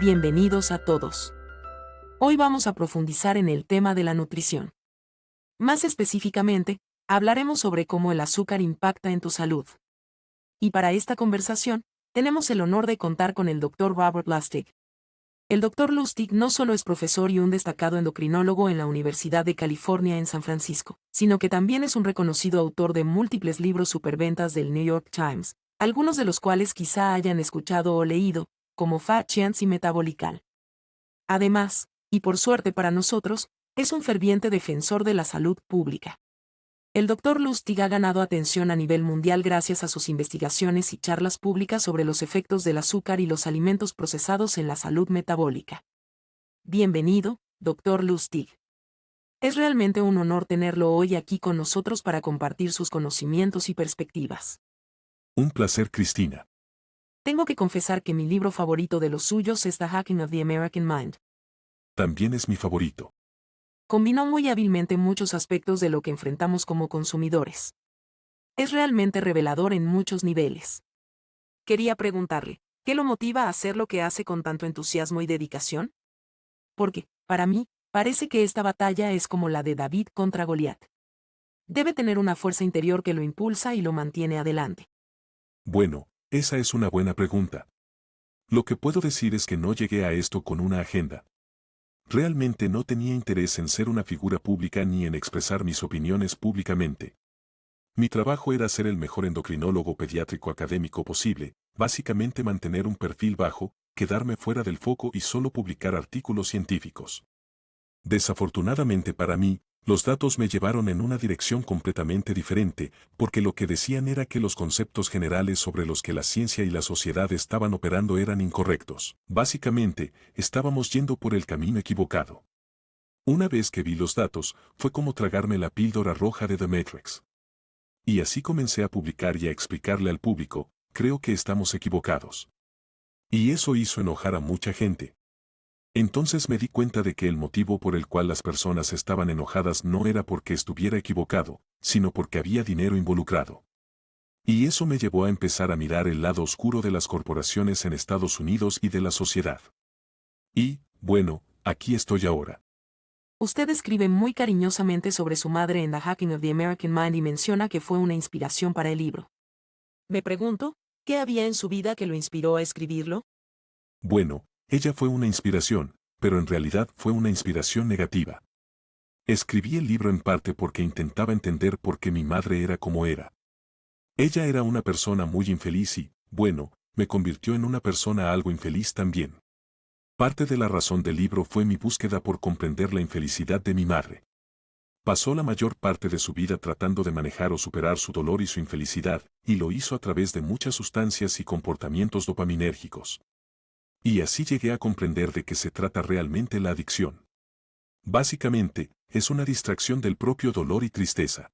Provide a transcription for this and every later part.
Bienvenidos a todos. Hoy vamos a profundizar en el tema de la nutrición. Más específicamente, hablaremos sobre cómo el azúcar impacta en tu salud. Y para esta conversación, tenemos el honor de contar con el Dr. Robert Lustig. El Dr. Lustig no solo es profesor y un destacado endocrinólogo en la Universidad de California en San Francisco, sino que también es un reconocido autor de múltiples libros superventas del New York Times, algunos de los cuales quizá hayan escuchado o leído, como Fat Chance y Metabolical. Además, y por suerte para nosotros, es un ferviente defensor de la salud pública. El Dr. Lustig ha ganado atención a nivel mundial gracias a sus investigaciones y charlas públicas sobre los efectos del azúcar y los alimentos procesados en la salud metabólica. Bienvenido, Dr. Lustig. Es realmente un honor tenerlo hoy aquí con nosotros para compartir sus conocimientos y perspectivas. Un placer, Cristina. Tengo que confesar que mi libro favorito de los suyos es The Hacking of the American Mind. También es mi favorito. Combinó muy hábilmente muchos aspectos de lo que enfrentamos como consumidores. Es realmente revelador en muchos niveles. Quería preguntarle, ¿qué lo motiva a hacer lo que hace con tanto entusiasmo y dedicación? Porque, para mí, parece que esta batalla es como la de David contra Goliat. Debe tener una fuerza interior que lo impulsa y lo mantiene adelante. Bueno, esa es una buena pregunta. Lo que puedo decir es que no llegué a esto con una agenda. Realmente no tenía interés en ser una figura pública ni en expresar mis opiniones públicamente. Mi trabajo era ser el mejor endocrinólogo pediátrico académico posible, básicamente mantener un perfil bajo, quedarme fuera del foco y solo publicar artículos científicos. Desafortunadamente para mí, los datos me llevaron en una dirección completamente diferente, porque lo que decían era que los conceptos generales sobre los que la ciencia y la sociedad estaban operando eran incorrectos. Básicamente, estábamos yendo por el camino equivocado. Una vez que vi los datos, fue como tragarme la píldora roja de The Matrix. Y así comencé a publicar y a explicarle al público, creo que estamos equivocados. Y eso hizo enojar a mucha gente. Entonces me di cuenta de que el motivo por el cual las personas estaban enojadas no era porque estuviera equivocado, sino porque había dinero involucrado. Y eso me llevó a empezar a mirar el lado oscuro de las corporaciones en Estados Unidos y de la sociedad. Y, bueno, aquí estoy ahora. Usted escribe muy cariñosamente sobre su madre en The Hacking of the American Mind y menciona que fue una inspiración para el libro. Me pregunto, ¿qué había en su vida que lo inspiró a escribirlo? Bueno, ella fue una inspiración, pero en realidad fue una inspiración negativa. Escribí el libro en parte porque intentaba entender por qué mi madre era como era. Ella era una persona muy infeliz y, bueno, me convirtió en una persona algo infeliz también. Parte de la razón del libro fue mi búsqueda por comprender la infelicidad de mi madre. Pasó la mayor parte de su vida tratando de manejar o superar su dolor y su infelicidad, y lo hizo a través de muchas sustancias y comportamientos dopaminérgicos. Y así llegué a comprender de qué se trata realmente la adicción. Básicamente, es una distracción del propio dolor y tristeza.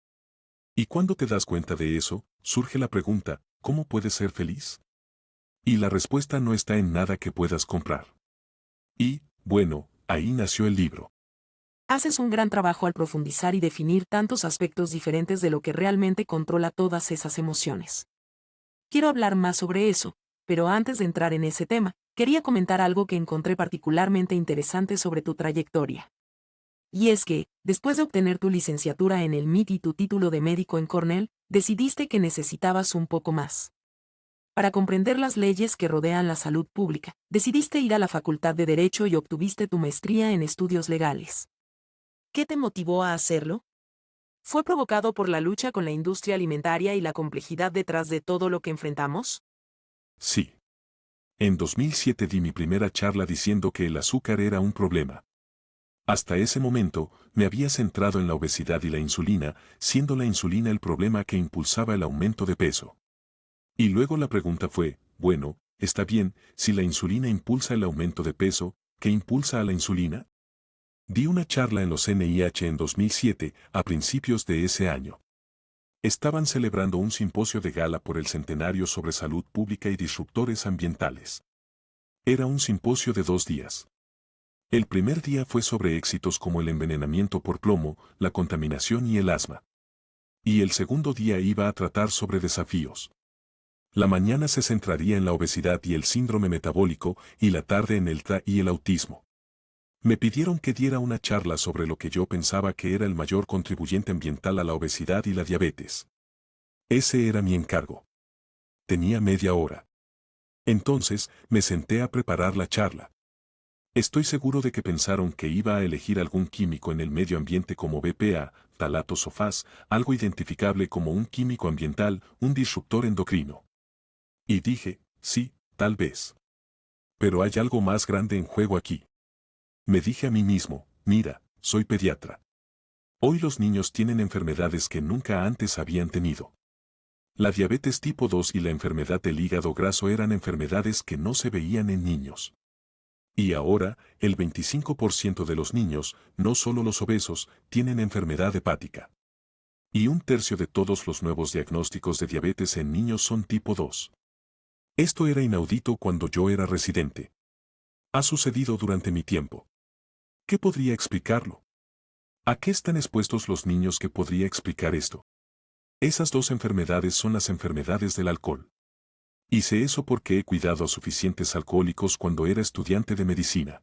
Y cuando te das cuenta de eso, surge la pregunta, ¿cómo puedes ser feliz? Y la respuesta no está en nada que puedas comprar. Y, bueno, ahí nació el libro. Haces un gran trabajo al profundizar y definir tantos aspectos diferentes de lo que realmente controla todas esas emociones. Quiero hablar más sobre eso, pero antes de entrar en ese tema, quería comentar algo que encontré particularmente interesante sobre tu trayectoria. Y es que, después de obtener tu licenciatura en el MIT y tu título de médico en Cornell, decidiste que necesitabas un poco más. Para comprender las leyes que rodean la salud pública, decidiste ir a la Facultad de Derecho y obtuviste tu maestría en estudios legales. ¿Qué te motivó a hacerlo? ¿Fue provocado por la lucha con la industria alimentaria y la complejidad detrás de todo lo que enfrentamos? Sí. En 2007 di mi primera charla diciendo que el azúcar era un problema. Hasta ese momento, me había centrado en la obesidad y la insulina, siendo la insulina el problema que impulsaba el aumento de peso. Y luego la pregunta fue, bueno, está bien, si la insulina impulsa el aumento de peso, ¿qué impulsa a la insulina? Di una charla en los NIH en 2007, a principios de ese año. Estaban celebrando un simposio de gala por el centenario sobre salud pública y disruptores ambientales. Era un simposio de 2 días. El primer día fue sobre éxitos como el envenenamiento por plomo, la contaminación y el asma. Y el segundo día iba a tratar sobre desafíos. La mañana se centraría en la obesidad y el síndrome metabólico, y la tarde en el TDA y el autismo. Me pidieron que diera una charla sobre lo que yo pensaba que era el mayor contribuyente ambiental a la obesidad y la diabetes. Ese era mi encargo. Tenía media hora. Entonces, me senté a preparar la charla. Estoy seguro de que pensaron que iba a elegir algún químico en el medio ambiente como BPA, talatos o FAS, algo identificable como un químico ambiental, un disruptor endocrino. Y dije, sí, tal vez. Pero hay algo más grande en juego aquí. Me dije a mí mismo, mira, soy pediatra. Hoy los niños tienen enfermedades que nunca antes habían tenido. La diabetes tipo 2 y la enfermedad del hígado graso eran enfermedades que no se veían en niños. Y ahora, el 25% de los niños, no solo los obesos, tienen enfermedad hepática. Y un tercio de todos los nuevos diagnósticos de diabetes en niños son tipo 2. Esto era inaudito cuando yo era residente. Ha sucedido durante mi tiempo. ¿Qué podría explicarlo? ¿A qué están expuestos los niños que podría explicar esto? Esas dos enfermedades son las enfermedades del alcohol. Hice eso porque he cuidado a suficientes alcohólicos cuando era estudiante de medicina.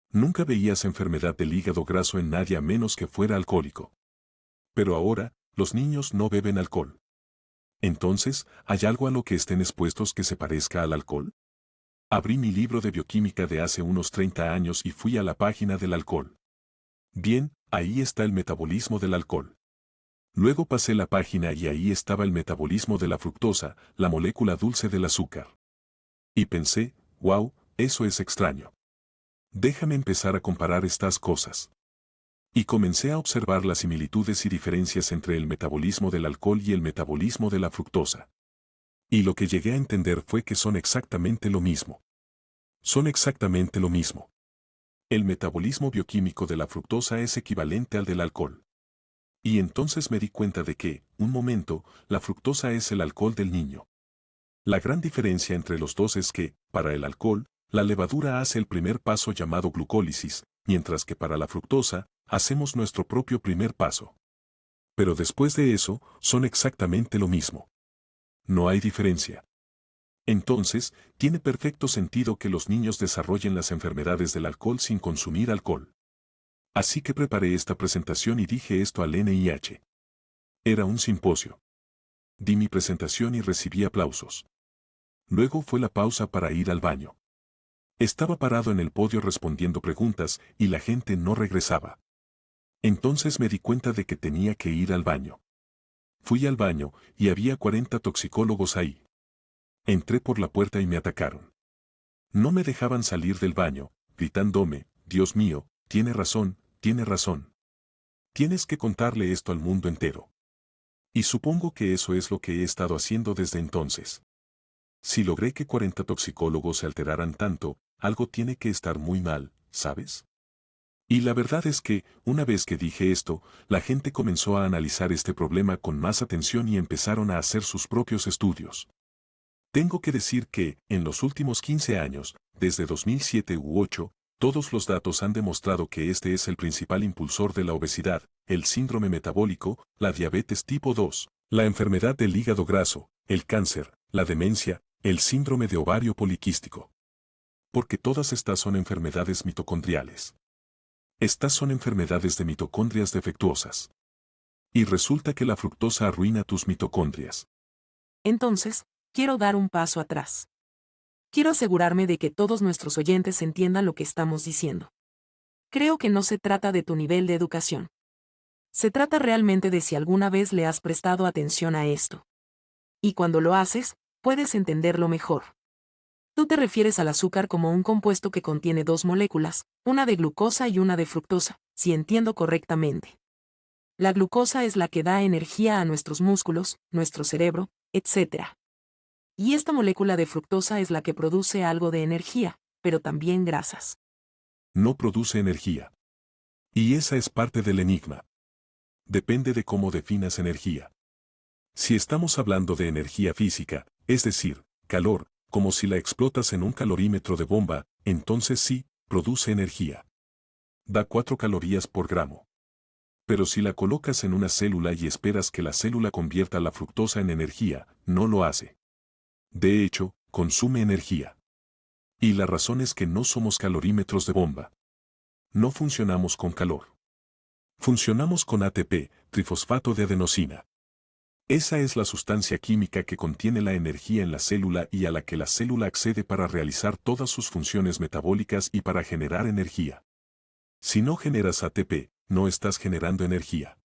Nunca veías enfermedad del hígado graso en nadie a menos que fuera alcohólico. Pero ahora, los niños no beben alcohol. Entonces, ¿hay algo a lo que estén expuestos que se parezca al alcohol? Abrí mi libro de bioquímica de hace unos 30 años y fui a la página del alcohol. Bien, ahí está el metabolismo del alcohol. Luego pasé la página y ahí estaba el metabolismo de la fructosa, la molécula dulce del azúcar. Y pensé, wow, eso es extraño. Déjame empezar a comparar estas cosas. Y comencé a observar las similitudes y diferencias entre el metabolismo del alcohol y el metabolismo de la fructosa. Y lo que llegué a entender fue que son exactamente lo mismo. Son exactamente lo mismo. El metabolismo bioquímico de la fructosa es equivalente al del alcohol. Y entonces me di cuenta de que, un momento, la fructosa es el alcohol del niño. La gran diferencia entre los dos es que, para el alcohol, la levadura hace el primer paso llamado glucólisis, mientras que para la fructosa, hacemos nuestro propio primer paso. Pero después de eso, son exactamente lo mismo. No hay diferencia. Entonces, tiene perfecto sentido que los niños desarrollen las enfermedades del alcohol sin consumir alcohol. Así que preparé esta presentación y dije esto al NIH. Era un simposio. Di mi presentación y recibí aplausos. Luego fue la pausa para ir al baño. Estaba parado en el podio respondiendo preguntas y la gente no regresaba. Entonces me di cuenta de que tenía que ir al baño. Fui al baño y había 40 toxicólogos ahí. Entré por la puerta y me atacaron. No me dejaban salir del baño, gritándome, Dios mío, tiene razón, tiene razón. Tienes que contarle esto al mundo entero. Y supongo que eso es lo que he estado haciendo desde entonces. Si logré que 40 toxicólogos se alteraran tanto, algo tiene que estar muy mal, ¿sabes? Y la verdad es que, una vez que dije esto, la gente comenzó a analizar este problema con más atención y empezaron a hacer sus propios estudios. Tengo que decir que, en los últimos 15 años, desde 2007 u 2008, todos los datos han demostrado que este es el principal impulsor de la obesidad, el síndrome metabólico, la diabetes tipo 2, la enfermedad del hígado graso, el cáncer, la demencia, el síndrome de ovario poliquístico. Porque todas estas son enfermedades mitocondriales. Estas son enfermedades de mitocondrias defectuosas. Y resulta que la fructosa arruina tus mitocondrias. Entonces, quiero dar un paso atrás. Quiero asegurarme de que todos nuestros oyentes entiendan lo que estamos diciendo. Creo que no se trata de tu nivel de educación. Se trata realmente de si alguna vez le has prestado atención a esto. Y cuando lo haces, puedes entenderlo mejor. Tú te refieres al azúcar como un compuesto que contiene dos moléculas, una de glucosa y una de fructosa, si entiendo correctamente. La glucosa es la que da energía a nuestros músculos, nuestro cerebro, etc. Y esta molécula de fructosa es la que produce algo de energía, pero también grasas. No produce energía. Y esa es parte del enigma. Depende de cómo definas energía. Si estamos hablando de energía física, es decir, calor, como si la explotas en un calorímetro de bomba, entonces sí, produce energía. Da 4 calorías por gramo. Pero si la colocas en una célula y esperas que la célula convierta la fructosa en energía, no lo hace. De hecho, consume energía. Y la razón es que no somos calorímetros de bomba. No funcionamos con calor. Funcionamos con ATP, trifosfato de adenosina. Esa es la sustancia química que contiene la energía en la célula y a la que la célula accede para realizar todas sus funciones metabólicas y para generar energía. Si no generas ATP, no estás generando energía.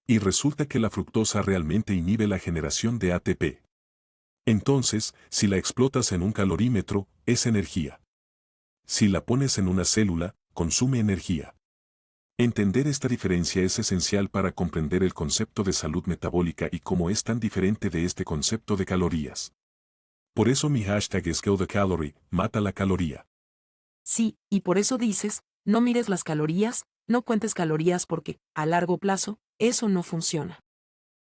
Y resulta que la fructosa realmente inhibe la generación de ATP. Entonces, si la explotas en un calorímetro, es energía. Si la pones en una célula, consume energía. Entender esta diferencia es esencial para comprender el concepto de salud metabólica y cómo es tan diferente de este concepto de calorías. Por eso mi hashtag es Kill the Calorie, mata la caloría. Sí, y por eso dices, no mires las calorías, no cuentes calorías porque, a largo plazo, eso no funciona.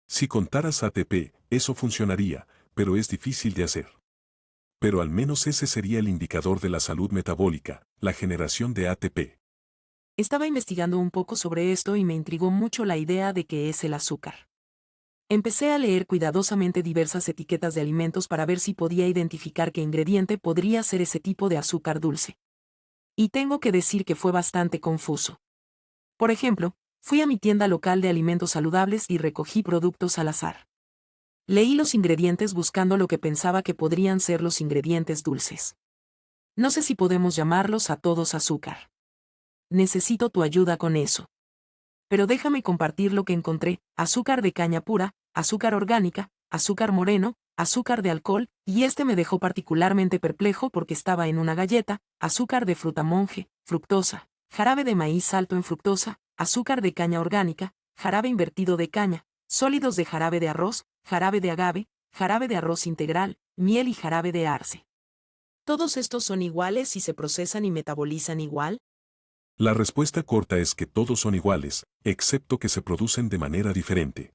Si contaras ATP, eso funcionaría, pero es difícil de hacer. Pero al menos ese sería el indicador de la salud metabólica, la generación de ATP. Estaba investigando un poco sobre esto y me intrigó mucho la idea de qué es el azúcar. Empecé a leer cuidadosamente diversas etiquetas de alimentos para ver si podía identificar qué ingrediente podría ser ese tipo de azúcar dulce. Y tengo que decir que fue bastante confuso. Por ejemplo, fui a mi tienda local de alimentos saludables y recogí productos al azar. Leí los ingredientes buscando lo que pensaba que podrían ser los ingredientes dulces. No sé si podemos llamarlos a todos azúcar. Necesito tu ayuda con eso. Pero déjame compartir lo que encontré: azúcar de caña pura, azúcar orgánica, azúcar moreno, azúcar de alcohol, y este me dejó particularmente perplejo porque estaba en una galleta: azúcar de fruta monje, fructosa, jarabe de maíz alto en fructosa, azúcar de caña orgánica, jarabe invertido de caña, sólidos de jarabe de arroz, jarabe de agave, jarabe de arroz integral, miel y jarabe de arce. ¿Todos estos son iguales y se procesan y metabolizan igual? La respuesta corta es que todos son iguales, excepto que se producen de manera diferente.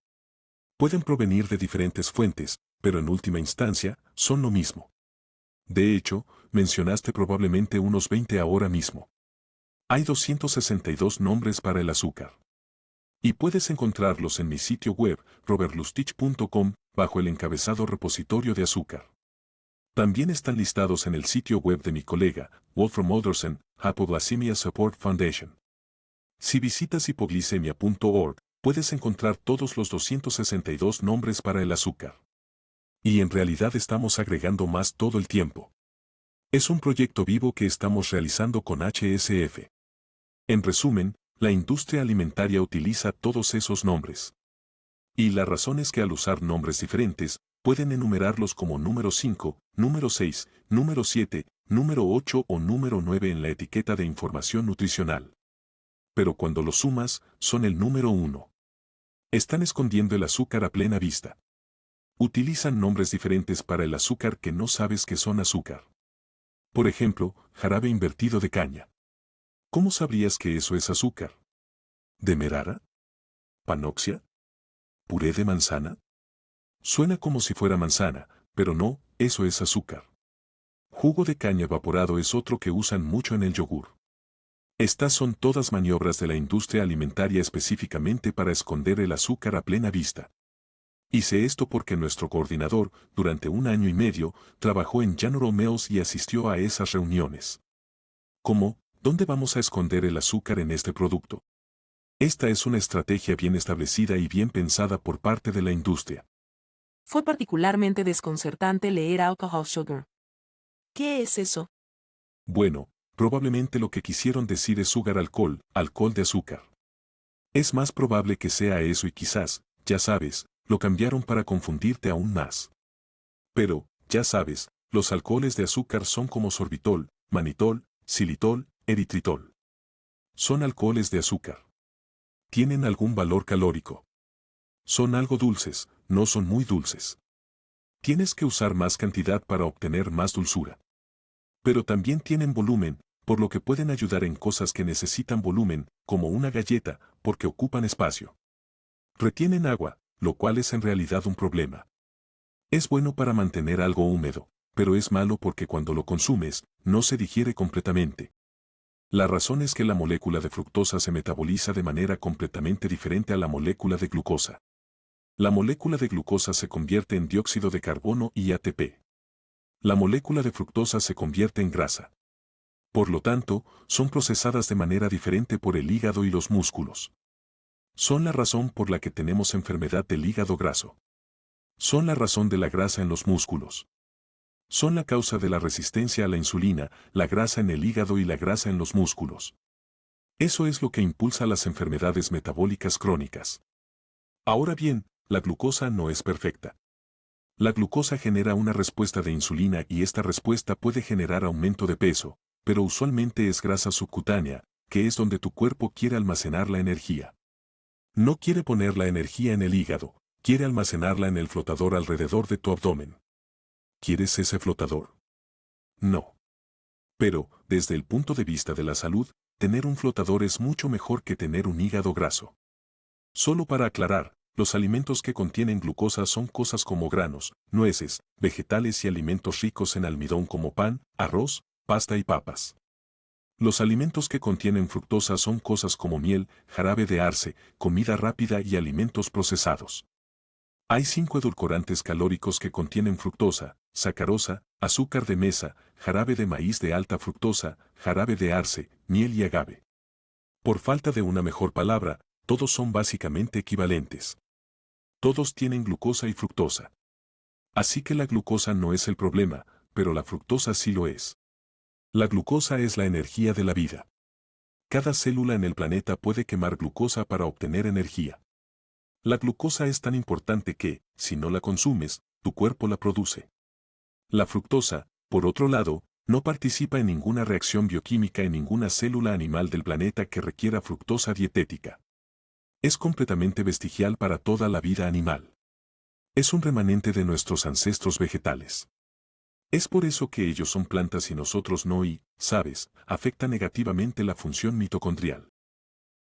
Pueden provenir de diferentes fuentes, pero en última instancia, son lo mismo. De hecho, mencionaste probablemente unos 20 ahora mismo. Hay 262 nombres para el azúcar. Y puedes encontrarlos en mi sitio web, robertlustich.com, bajo el encabezado repositorio de azúcar. También están listados en el sitio web de mi colega, Wolfram Alderson, Hypoglycemia Support Foundation. Si visitas hipoglicemia.org, puedes encontrar todos los 262 nombres para el azúcar. Y en realidad estamos agregando más todo el tiempo. Es un proyecto vivo que estamos realizando con HSF. En resumen, la industria alimentaria utiliza todos esos nombres. Y la razón es que al usar nombres diferentes, pueden enumerarlos como número 5, número 6, número 7, número 8 o número 9 en la etiqueta de información nutricional. Pero cuando los sumas, son el número 1. Están escondiendo el azúcar a plena vista. Utilizan nombres diferentes para el azúcar que no sabes que son azúcar. Por ejemplo, jarabe invertido de caña. ¿Cómo sabrías que eso es azúcar? ¿Demerara? ¿Panoxia? ¿Puré de manzana? Suena como si fuera manzana, pero no, eso es azúcar. Jugo de caña evaporado es otro que usan mucho en el yogur. Estas son todas maniobras de la industria alimentaria específicamente para esconder el azúcar a plena vista. Hice esto porque nuestro coordinador, durante 1 año y medio, trabajó en General Mills y asistió a esas reuniones. ¿Cómo? ¿Dónde vamos a esconder el azúcar en este producto? Esta es una estrategia bien establecida y bien pensada por parte de la industria. Fue particularmente desconcertante leer alcohol sugar. ¿Qué es eso? Bueno, probablemente lo que quisieron decir es sugar alcohol, alcohol de azúcar. Es más probable que sea eso y quizás, ya sabes, lo cambiaron para confundirte aún más. Pero, ya sabes, los alcoholes de azúcar son como sorbitol, manitol, xilitol, eritritol. Son alcoholes de azúcar. Tienen algún valor calórico. Son algo dulces, no son muy dulces. Tienes que usar más cantidad para obtener más dulzura. Pero también tienen volumen, por lo que pueden ayudar en cosas que necesitan volumen, como una galleta, porque ocupan espacio. Retienen agua, lo cual es en realidad un problema. Es bueno para mantener algo húmedo, pero es malo porque cuando lo consumes, no se digiere completamente. La razón es que la molécula de fructosa se metaboliza de manera completamente diferente a la molécula de glucosa. La molécula de glucosa se convierte en dióxido de carbono y ATP. La molécula de fructosa se convierte en grasa. Por lo tanto, son procesadas de manera diferente por el hígado y los músculos. Son la razón por la que tenemos enfermedad del hígado graso. Son la razón de la grasa en los músculos. Son la causa de la resistencia a la insulina, la grasa en el hígado y la grasa en los músculos. Eso es lo que impulsa las enfermedades metabólicas crónicas. Ahora bien, la glucosa no es perfecta. La glucosa genera una respuesta de insulina y esta respuesta puede generar aumento de peso, pero usualmente es grasa subcutánea, que es donde tu cuerpo quiere almacenar la energía. No quiere poner la energía en el hígado, quiere almacenarla en el flotador alrededor de tu abdomen. ¿Quieres ese flotador? No. Pero, desde el punto de vista de la salud, tener un flotador es mucho mejor que tener un hígado graso. Solo para aclarar, los alimentos que contienen glucosa son cosas como granos, nueces, vegetales y alimentos ricos en almidón como pan, arroz, pasta y papas. Los alimentos que contienen fructosa son cosas como miel, jarabe de arce, comida rápida y alimentos procesados. Hay 5 edulcorantes calóricos que contienen fructosa: sacarosa, azúcar de mesa, jarabe de maíz de alta fructosa, jarabe de arce, miel y agave. Por falta de una mejor palabra, todos son básicamente equivalentes. Todos tienen glucosa y fructosa. Así que la glucosa no es el problema, pero la fructosa sí lo es. La glucosa es la energía de la vida. Cada célula en el planeta puede quemar glucosa para obtener energía. La glucosa es tan importante que, si no la consumes, tu cuerpo la produce. La fructosa, por otro lado, no participa en ninguna reacción bioquímica en ninguna célula animal del planeta que requiera fructosa dietética. Es completamente vestigial para toda la vida animal. Es un remanente de nuestros ancestros vegetales. Es por eso que ellos son plantas y nosotros no y, sabes, afecta negativamente la función mitocondrial.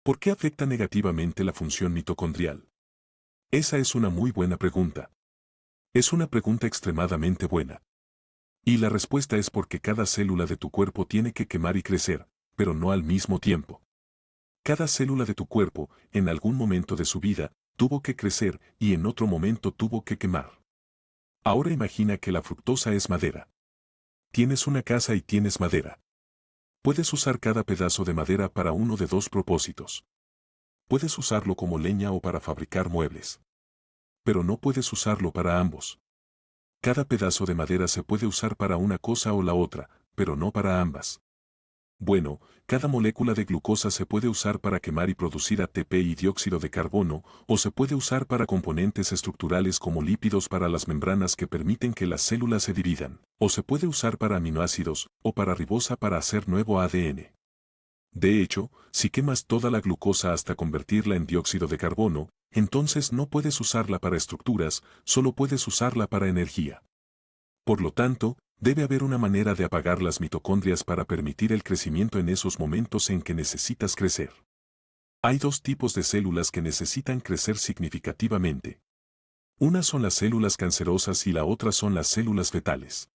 ¿Por qué afecta negativamente la función mitocondrial? Esa es una muy buena pregunta. Es una pregunta extremadamente buena. Y la respuesta es porque cada célula de tu cuerpo tiene que quemar y crecer, pero no al mismo tiempo. Cada célula de tu cuerpo, en algún momento de su vida, tuvo que crecer y en otro momento tuvo que quemar. Ahora imagina que la fructosa es madera. Tienes una casa y tienes madera. Puedes usar cada pedazo de madera para uno de dos propósitos. Puedes usarlo como leña o para fabricar muebles. Pero no puedes usarlo para ambos. Cada pedazo de madera se puede usar para una cosa o la otra, pero no para ambas. Bueno, cada molécula de glucosa se puede usar para quemar y producir ATP y dióxido de carbono, o se puede usar para componentes estructurales como lípidos para las membranas que permiten que las células se dividan, o se puede usar para aminoácidos, o para ribosa para hacer nuevo ADN. De hecho, si quemas toda la glucosa hasta convertirla en dióxido de carbono, entonces no puedes usarla para estructuras, solo puedes usarla para energía. Por lo tanto, debe haber una manera de apagar las mitocondrias para permitir el crecimiento en esos momentos en que necesitas crecer. Hay dos tipos de células que necesitan crecer significativamente. Una son las células cancerosas y la otra son las células fetales.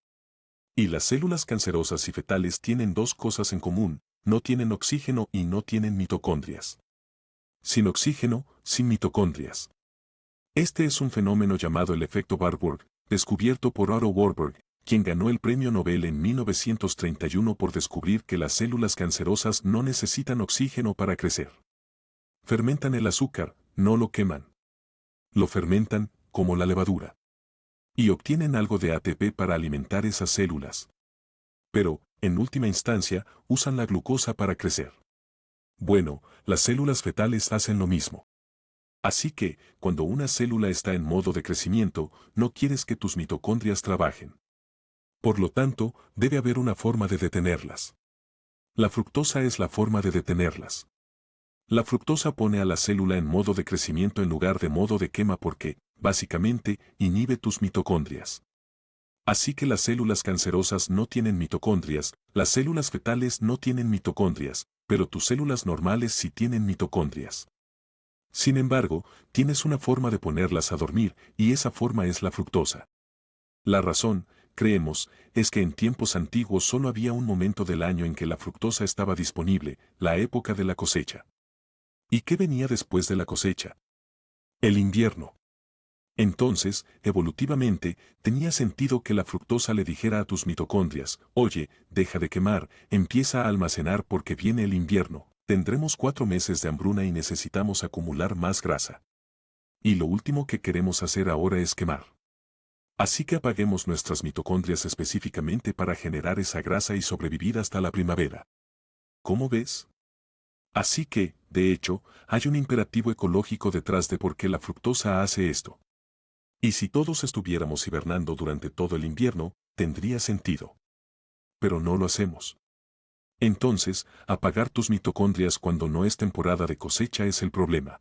Y las células cancerosas y fetales tienen dos cosas en común: no tienen oxígeno y no tienen mitocondrias. Sin oxígeno, sin mitocondrias. Este es un fenómeno llamado el efecto Warburg, descubierto por Otto Warburg, quien ganó el premio Nobel en 1931 por descubrir que las células cancerosas no necesitan oxígeno para crecer. Fermentan el azúcar, no lo queman. Lo fermentan, como la levadura. Y obtienen algo de ATP para alimentar esas células. Pero, en última instancia, usan la glucosa para crecer. Bueno, las células fetales hacen lo mismo. Así que, cuando una célula está en modo de crecimiento, no quieres que tus mitocondrias trabajen. Por lo tanto, debe haber una forma de detenerlas. La fructosa es la forma de detenerlas. La fructosa pone a la célula en modo de crecimiento en lugar de modo de quema porque, básicamente, inhibe tus mitocondrias. Así que las células cancerosas no tienen mitocondrias, las células fetales no tienen mitocondrias, pero tus células normales sí tienen mitocondrias. Sin embargo, tienes una forma de ponerlas a dormir, y esa forma es la fructosa. La razón, creemos, es que en tiempos antiguos solo había un momento del año en que la fructosa estaba disponible, la época de la cosecha. ¿Y qué venía después de la cosecha? El invierno. Entonces, evolutivamente, tenía sentido que la fructosa le dijera a tus mitocondrias, oye, deja de quemar, empieza a almacenar porque viene el invierno, tendremos 4 meses de hambruna y necesitamos acumular más grasa. Y lo último que queremos hacer ahora es quemar. Así que apaguemos nuestras mitocondrias específicamente para generar esa grasa y sobrevivir hasta la primavera. ¿Cómo ves? Así que, de hecho, hay un imperativo ecológico detrás de por qué la fructosa hace esto. Y si todos estuviéramos hibernando durante todo el invierno, tendría sentido. Pero no lo hacemos. Entonces, apagar tus mitocondrias cuando no es temporada de cosecha es el problema.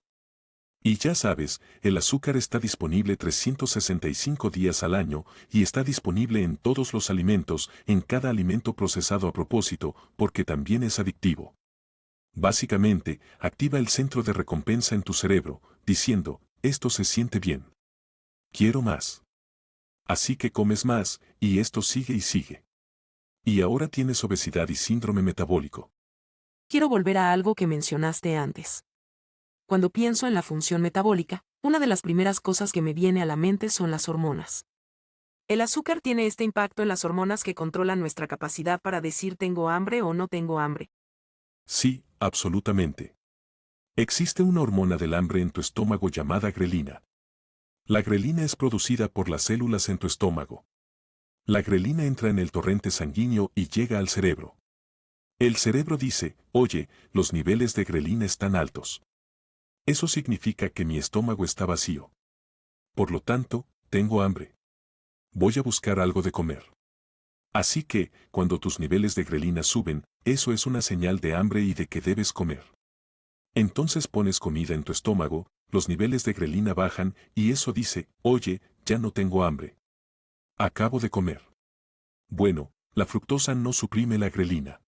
Y ya sabes, el azúcar está disponible 365 días al año y está disponible en todos los alimentos, en cada alimento procesado a propósito, porque también es adictivo. Básicamente, activa el centro de recompensa en tu cerebro, diciendo, esto se siente bien. Quiero más. Así que comes más, y esto sigue y sigue. Y ahora tienes obesidad y síndrome metabólico. Quiero volver a algo que mencionaste antes. Cuando pienso en la función metabólica, una de las primeras cosas que me viene a la mente son las hormonas. El azúcar tiene este impacto en las hormonas que controlan nuestra capacidad para decir tengo hambre o no tengo hambre. Sí, absolutamente. Existe una hormona del hambre en tu estómago llamada grelina. La grelina es producida por las células en tu estómago. La grelina entra en el torrente sanguíneo y llega al cerebro. El cerebro dice, oye, los niveles de grelina están altos. Eso significa que mi estómago está vacío. Por lo tanto, tengo hambre. Voy a buscar algo de comer. Así que, cuando tus niveles de grelina suben, eso es una señal de hambre y de que debes comer. Entonces pones comida en tu estómago, los niveles de grelina bajan y eso dice, oye, ya no tengo hambre. Acabo de comer. Bueno, la fructosa no suprime la grelina.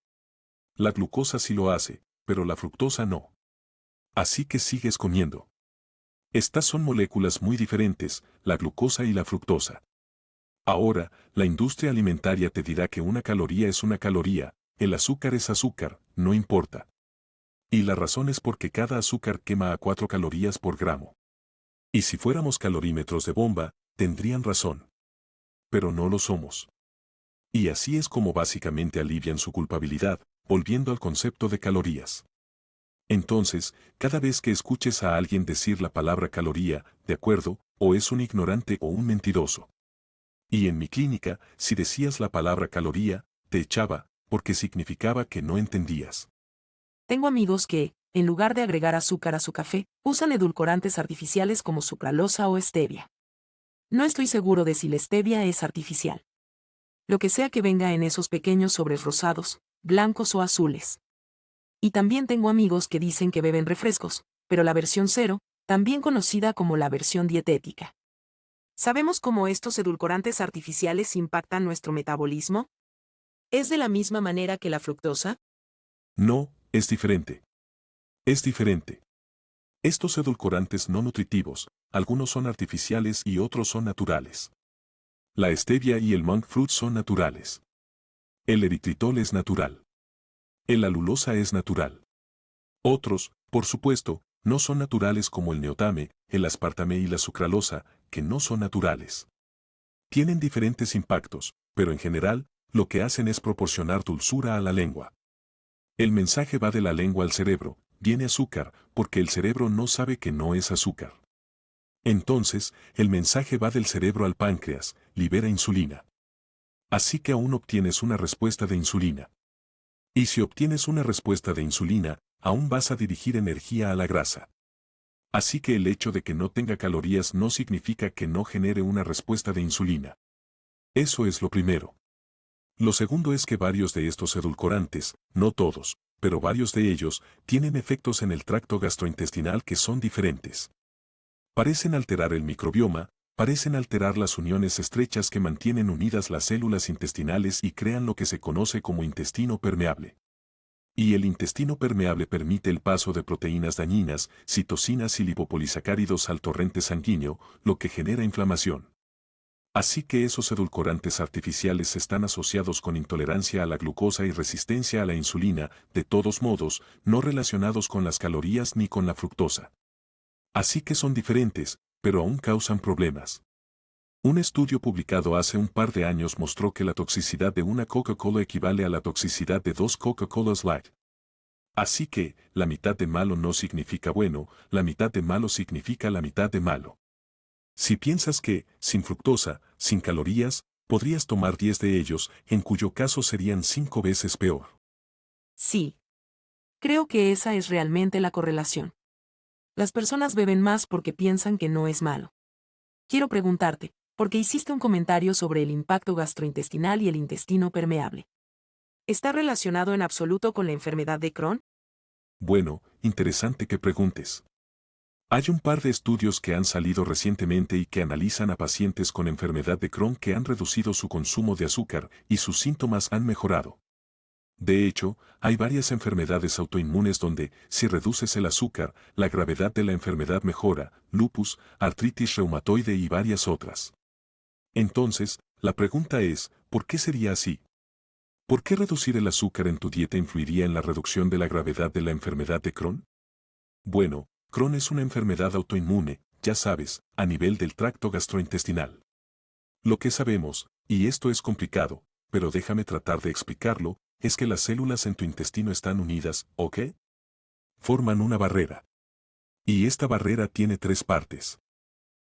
La glucosa sí lo hace, pero la fructosa no. Así que sigues comiendo. Estas son moléculas muy diferentes, la glucosa y la fructosa. Ahora, la industria alimentaria te dirá que una caloría es una caloría, el azúcar es azúcar, no importa. Y la razón es porque cada azúcar quema a 4 calorías por gramo. Y si fuéramos calorímetros de bomba, tendrían razón. Pero no lo somos. Y así es como básicamente alivian su culpabilidad, volviendo al concepto de calorías. Entonces, cada vez que escuches a alguien decir la palabra caloría, de acuerdo, o es un ignorante o un mentiroso. Y en mi clínica, si decías la palabra caloría, te echaba, porque significaba que no entendías. Tengo amigos que, en lugar de agregar azúcar a su café, usan edulcorantes artificiales como sucralosa o stevia. No estoy seguro de si la stevia es artificial. Lo que sea que venga en esos pequeños sobres rosados, blancos o azules. Y también tengo amigos que dicen que beben refrescos, pero la versión cero, también conocida como la versión dietética. ¿Sabemos cómo estos edulcorantes artificiales impactan nuestro metabolismo? ¿Es de la misma manera que la fructosa? No, es diferente. Es diferente. Estos edulcorantes no nutritivos, algunos son artificiales y otros son naturales. La stevia y el monk fruit son naturales. El eritritol es natural. La alulosa es natural. Otros, por supuesto, no son naturales como el neotame, el aspartame y la sucralosa, que no son naturales. Tienen diferentes impactos, pero en general, lo que hacen es proporcionar dulzura a la lengua. El mensaje va de la lengua al cerebro, viene azúcar, porque el cerebro no sabe que no es azúcar. Entonces, el mensaje va del cerebro al páncreas, libera insulina. Así que aún obtienes una respuesta de insulina. Y si obtienes una respuesta de insulina, aún vas a dirigir energía a la grasa. Así que el hecho de que no tenga calorías no significa que no genere una respuesta de insulina. Eso es lo primero. Lo segundo es que varios de estos edulcorantes, no todos, pero varios de ellos, tienen efectos en el tracto gastrointestinal que son diferentes. Parecen alterar el microbioma, parecen alterar las uniones estrechas que mantienen unidas las células intestinales y crean lo que se conoce como intestino permeable. Y el intestino permeable permite el paso de proteínas dañinas, citocinas y lipopolisacáridos al torrente sanguíneo, lo que genera inflamación. Así que esos edulcorantes artificiales están asociados con intolerancia a la glucosa y resistencia a la insulina, de todos modos, no relacionados con las calorías ni con la fructosa. Así que son diferentes, pero aún causan problemas. Un estudio publicado hace un par de años mostró que la toxicidad de una Coca-Cola equivale a la toxicidad de 2 Coca-Colas Light. Así que, la mitad de malo no significa bueno, la mitad de malo significa la mitad de malo. Si piensas que, sin fructosa, sin calorías, podrías tomar 10 de ellos, en cuyo caso serían 5 veces peor. Sí. Creo que esa es realmente la correlación. Las personas beben más porque piensan que no es malo. Quiero preguntarte, porque hiciste un comentario sobre el impacto gastrointestinal y el intestino permeable. ¿Está relacionado en absoluto con la enfermedad de Crohn? Bueno, interesante que preguntes. Hay un par de estudios que han salido recientemente y que analizan a pacientes con enfermedad de Crohn que han reducido su consumo de azúcar y sus síntomas han mejorado. De hecho, hay varias enfermedades autoinmunes donde, si reduces el azúcar, la gravedad de la enfermedad mejora, lupus, artritis reumatoide y varias otras. Entonces, la pregunta es, ¿por qué sería así? ¿Por qué reducir el azúcar en tu dieta influiría en la reducción de la gravedad de la enfermedad de Crohn? Bueno, Crohn es una enfermedad autoinmune, ya sabes, a nivel del tracto gastrointestinal. Lo que sabemos, y esto es complicado, pero déjame tratar de explicarlo, es que las células en tu intestino están unidas, ¿o qué? Forman una barrera. Y esta barrera tiene 3 partes.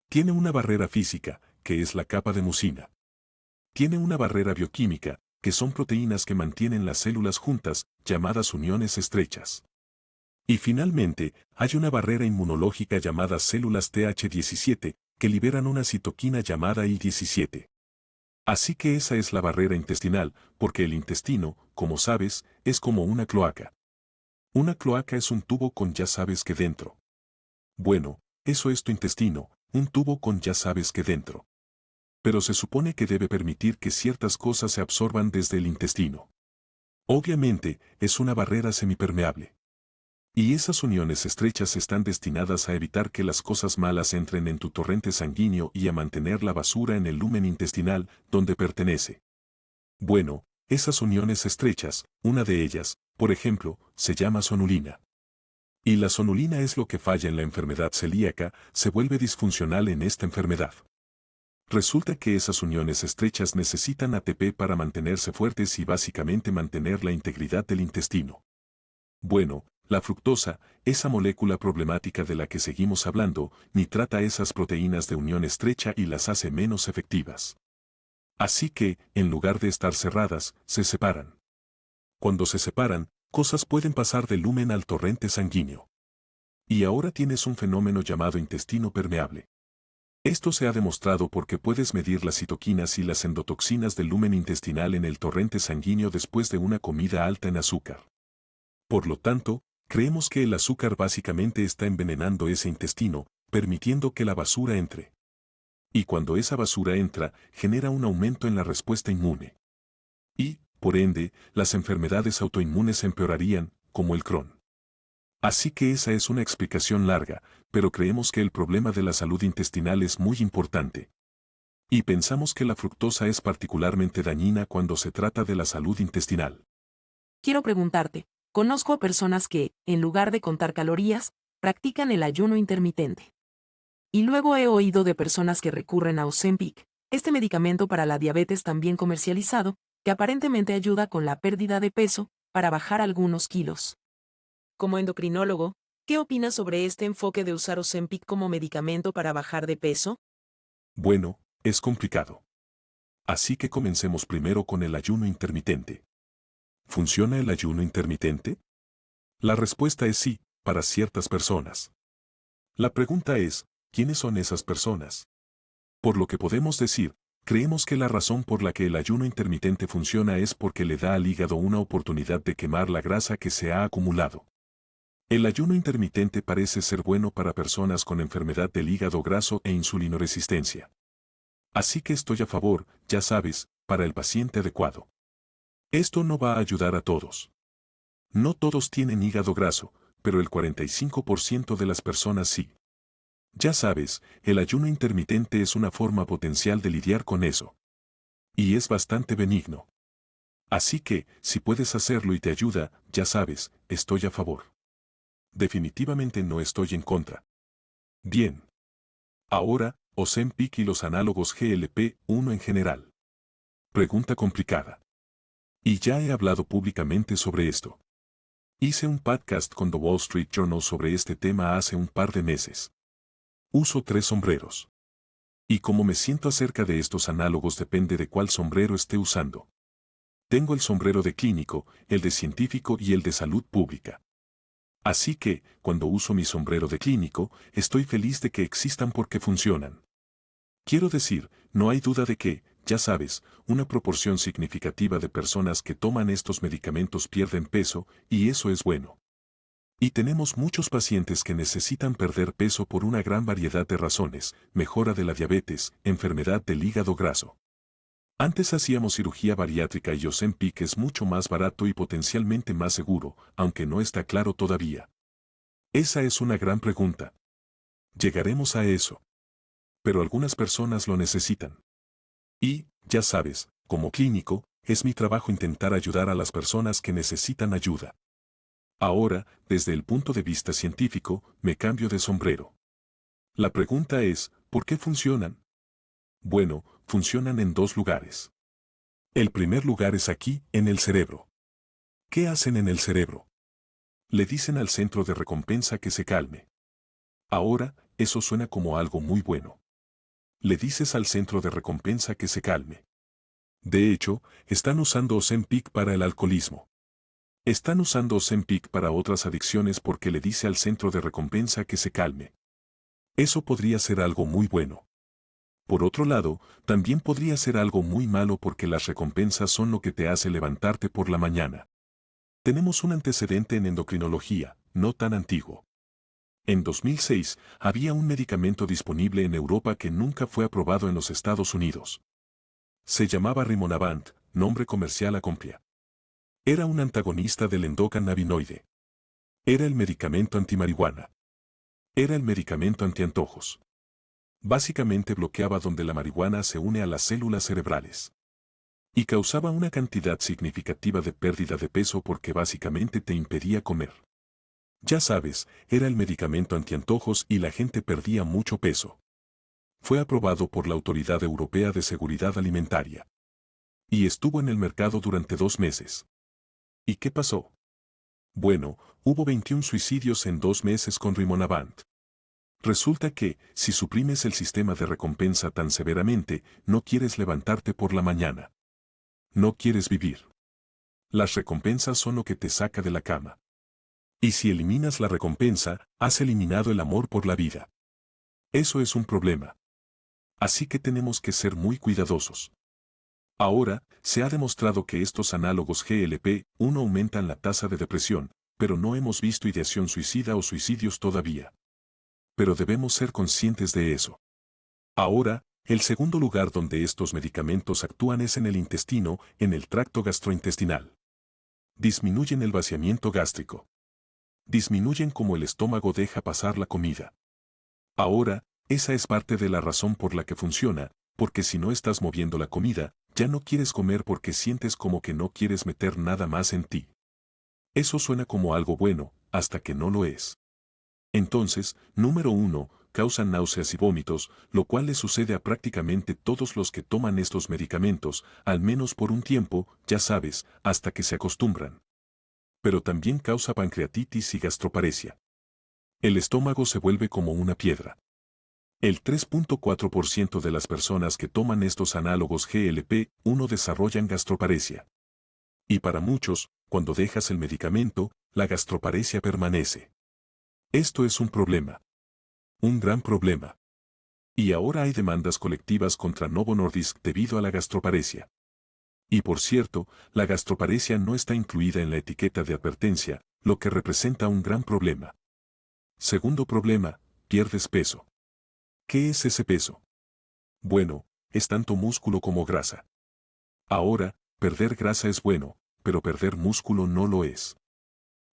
Tiene una barrera física, que es la capa de mucina. Tiene una barrera bioquímica, que son proteínas que mantienen las células juntas, llamadas uniones estrechas. Y finalmente, hay una barrera inmunológica llamada células Th17, que liberan una citoquina llamada I17. Así que esa es la barrera intestinal, porque el intestino, como sabes, es como una cloaca. Una cloaca es un tubo con ya sabes qué dentro. Bueno, eso es tu intestino, un tubo con ya sabes qué dentro. Pero se supone que debe permitir que ciertas cosas se absorban desde el intestino. Obviamente, es una barrera semipermeable. Y esas uniones estrechas están destinadas a evitar que las cosas malas entren en tu torrente sanguíneo y a mantener la basura en el lumen intestinal, donde pertenece. Bueno, esas uniones estrechas, una de ellas, por ejemplo, se llama sonulina. Y la sonulina es lo que falla en la enfermedad celíaca, se vuelve disfuncional en esta enfermedad. Resulta que esas uniones estrechas necesitan ATP para mantenerse fuertes y básicamente mantener la integridad del intestino. Bueno, la fructosa, esa molécula problemática de la que seguimos hablando, ni trata esas proteínas de unión estrecha y las hace menos efectivas. Así que, en lugar de estar cerradas, se separan. Cuando se separan, cosas pueden pasar del lumen al torrente sanguíneo. Y ahora tienes un fenómeno llamado intestino permeable. Esto se ha demostrado porque puedes medir las citoquinas y las endotoxinas del lumen intestinal en el torrente sanguíneo después de una comida alta en azúcar. Por lo tanto, creemos que el azúcar básicamente está envenenando ese intestino, permitiendo que la basura entre. Y cuando esa basura entra, genera un aumento en la respuesta inmune. Y, por ende, las enfermedades autoinmunes empeorarían, como el Crohn. Así que esa es una explicación larga, pero creemos que el problema de la salud intestinal es muy importante. Y pensamos que la fructosa es particularmente dañina cuando se trata de la salud intestinal. Quiero preguntarte, conozco a personas que, en lugar de contar calorías, practican el ayuno intermitente. Y luego he oído de personas que recurren a Ozempic, este medicamento para la diabetes también comercializado, que aparentemente ayuda con la pérdida de peso, para bajar algunos kilos. Como endocrinólogo, ¿qué opinas sobre este enfoque de usar Ozempic como medicamento para bajar de peso? Bueno, es complicado. Así que comencemos primero con el ayuno intermitente. ¿Funciona el ayuno intermitente? La respuesta es sí, para ciertas personas. La pregunta es, ¿quiénes son esas personas? Por lo que podemos decir, creemos que la razón por la que el ayuno intermitente funciona es porque le da al hígado una oportunidad de quemar la grasa que se ha acumulado. El ayuno intermitente parece ser bueno para personas con enfermedad del hígado graso e insulinoresistencia. Así que estoy a favor, ya sabes, para el paciente adecuado. Esto no va a ayudar a todos. No todos tienen hígado graso, pero el 45% de las personas sí. Ya sabes, el ayuno intermitente es una forma potencial de lidiar con eso. Y es bastante benigno. Así que, si puedes hacerlo y te ayuda, ya sabes, estoy a favor. Definitivamente no estoy en contra. Bien. Ahora, Ozempic y los análogos GLP-1 en general. Pregunta complicada. Y ya he hablado públicamente sobre esto. Hice un podcast con The Wall Street Journal sobre este tema hace un par de meses. Uso 3 sombreros. Y cómo me siento acerca de estos análogos depende de cuál sombrero esté usando. Tengo el sombrero de clínico, el de científico y el de salud pública. Así que, cuando uso mi sombrero de clínico, estoy feliz de que existan porque funcionan. Quiero decir, no hay duda de que, ya sabes, una proporción significativa de personas que toman estos medicamentos pierden peso, y eso es bueno. Y tenemos muchos pacientes que necesitan perder peso por una gran variedad de razones, mejora de la diabetes, enfermedad del hígado graso. Antes hacíamos cirugía bariátrica y Ozempic es mucho más barato y potencialmente más seguro, aunque no está claro todavía. Esa es una gran pregunta. Llegaremos a eso. Pero algunas personas lo necesitan. Y, ya sabes, como clínico, es mi trabajo intentar ayudar a las personas que necesitan ayuda. Ahora, desde el punto de vista científico, me cambio de sombrero. La pregunta es, ¿por qué funcionan? Bueno, funcionan en 2 lugares. El primer lugar es aquí, en el cerebro. ¿Qué hacen en el cerebro? Le dicen al centro de recompensa que se calme. Ahora, eso suena como algo muy bueno. Le dices al centro de recompensa que se calme. De hecho, están usando Ozempic para el alcoholismo. Están usando Ozempic para otras adicciones porque le dice al centro de recompensa que se calme. Eso podría ser algo muy bueno. Por otro lado, también podría ser algo muy malo porque las recompensas son lo que te hace levantarte por la mañana. Tenemos un antecedente en endocrinología, no tan antiguo. En 2006, había un medicamento disponible en Europa que nunca fue aprobado en los Estados Unidos. Se llamaba Rimonabant, nombre comercial Acomplia. Era un antagonista del endocannabinoide. Era el medicamento antimarihuana. Era el medicamento antiantojos. Básicamente bloqueaba donde la marihuana se une a las células cerebrales. Y causaba una cantidad significativa de pérdida de peso porque básicamente te impedía comer. Ya sabes, era el medicamento antiantojos y la gente perdía mucho peso. Fue aprobado por la Autoridad Europea de Seguridad Alimentaria. Y estuvo en el mercado durante 2 meses. ¿Y qué pasó? Bueno, hubo 21 suicidios en 2 meses con Rimonabant. Resulta que, si suprimes el sistema de recompensa tan severamente, no quieres levantarte por la mañana. No quieres vivir. Las recompensas son lo que te saca de la cama. Y si eliminas la recompensa, has eliminado el amor por la vida. Eso es un problema. Así que tenemos que ser muy cuidadosos. Ahora, se ha demostrado que estos análogos GLP-1 aumentan la tasa de depresión, pero no hemos visto ideación suicida o suicidios todavía. Pero debemos ser conscientes de eso. Ahora, el segundo lugar donde estos medicamentos actúan es en el intestino, en el tracto gastrointestinal. Disminuyen el vaciamiento gástrico. Disminuyen cómo el estómago deja pasar la comida. Ahora, esa es parte de la razón por la que funciona, porque si no estás moviendo la comida, ya no quieres comer porque sientes como que no quieres meter nada más en ti. Eso suena como algo bueno, hasta que no lo es. Entonces, número 1, causan náuseas y vómitos, lo cual le sucede a prácticamente todos los que toman estos medicamentos, al menos por un tiempo, ya sabes, hasta que se acostumbran. Pero también causa pancreatitis y gastroparesia. El estómago se vuelve como una piedra. El 3.4% de las personas que toman estos análogos GLP-1 desarrollan gastroparesia. Y para muchos, cuando dejas el medicamento, la gastroparesia permanece. Esto es un problema. Un gran problema. Y ahora hay demandas colectivas contra Novo Nordisk debido a la gastroparesia. Y por cierto, la gastroparesia no está incluida en la etiqueta de advertencia, lo que representa un gran problema. Segundo problema, pierdes peso. ¿Qué es ese peso? Bueno, es tanto músculo como grasa. Ahora, perder grasa es bueno, pero perder músculo no lo es.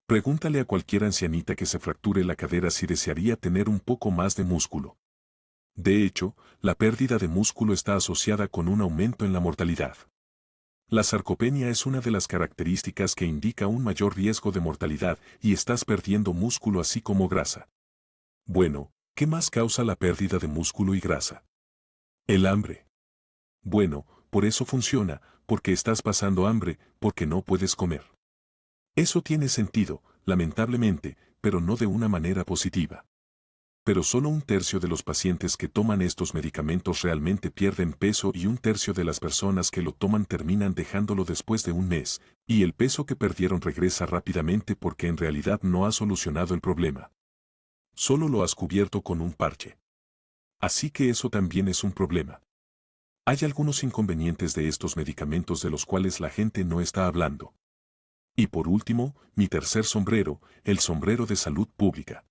Pregúntale a cualquier ancianita que se fracture la cadera si desearía tener un poco más de músculo. De hecho, la pérdida de músculo está asociada con un aumento en la mortalidad. La sarcopenia es una de las características que indica un mayor riesgo de mortalidad y estás perdiendo músculo así como grasa. Bueno, ¿Qué más causa la pérdida de músculo y grasa? El hambre. Bueno, por eso funciona, porque estás pasando hambre, porque no puedes comer. Eso tiene sentido, lamentablemente, pero no de una manera positiva. Pero solo un tercio de los pacientes que toman estos medicamentos realmente pierden peso y un tercio de las personas que lo toman terminan dejándolo después de un mes, y el peso que perdieron regresa rápidamente porque en realidad no ha solucionado el problema. Solo lo has cubierto con un parche. Así que eso también es un problema. Hay algunos inconvenientes de estos medicamentos de los cuales la gente no está hablando. Y por último, mi tercer sombrero, el sombrero de salud pública.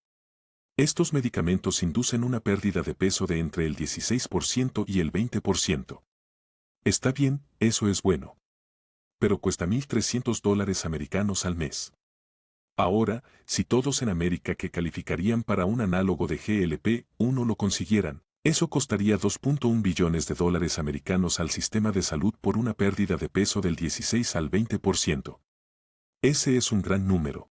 Estos medicamentos inducen una pérdida de peso de entre el 16% y el 20%. Está bien, eso es bueno. Pero cuesta $1,300 americanos al mes. Ahora, si todos en América que calificarían para un análogo de GLP-1 lo consiguieran, eso costaría $2.1 billones americanos al sistema de salud por una pérdida de peso del 16 al 20%. Ese es un gran número.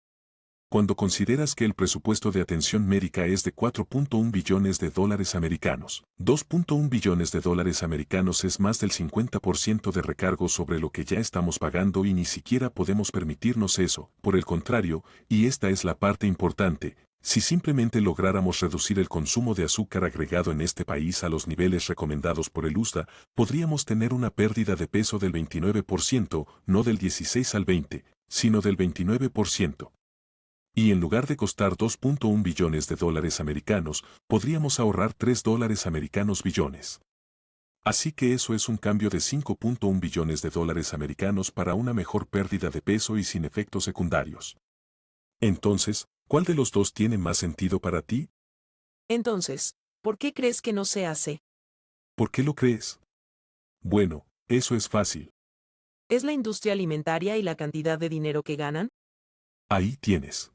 Cuando consideras que el presupuesto de atención médica es de $4.1 billones americanos, $2.1 billones americanos es más del 50% de recargo sobre lo que ya estamos pagando y ni siquiera podemos permitirnos eso. Por el contrario, y esta es la parte importante, si simplemente lográramos reducir el consumo de azúcar agregado en este país a los niveles recomendados por el USDA, podríamos tener una pérdida de peso del 29%, no del 16 al 20, sino del 29%. Y en lugar de costar $2.1 billones americanos, podríamos ahorrar $3 americanos billones. Así que eso es un cambio de $5.1 billones americanos para una mejor pérdida de peso y sin efectos secundarios. Entonces, ¿cuál de los dos tiene más sentido para ti? Entonces, ¿por qué crees que no se hace? ¿Por qué lo crees? Bueno, eso es fácil. ¿Es la industria alimentaria y la cantidad de dinero que ganan? Ahí tienes.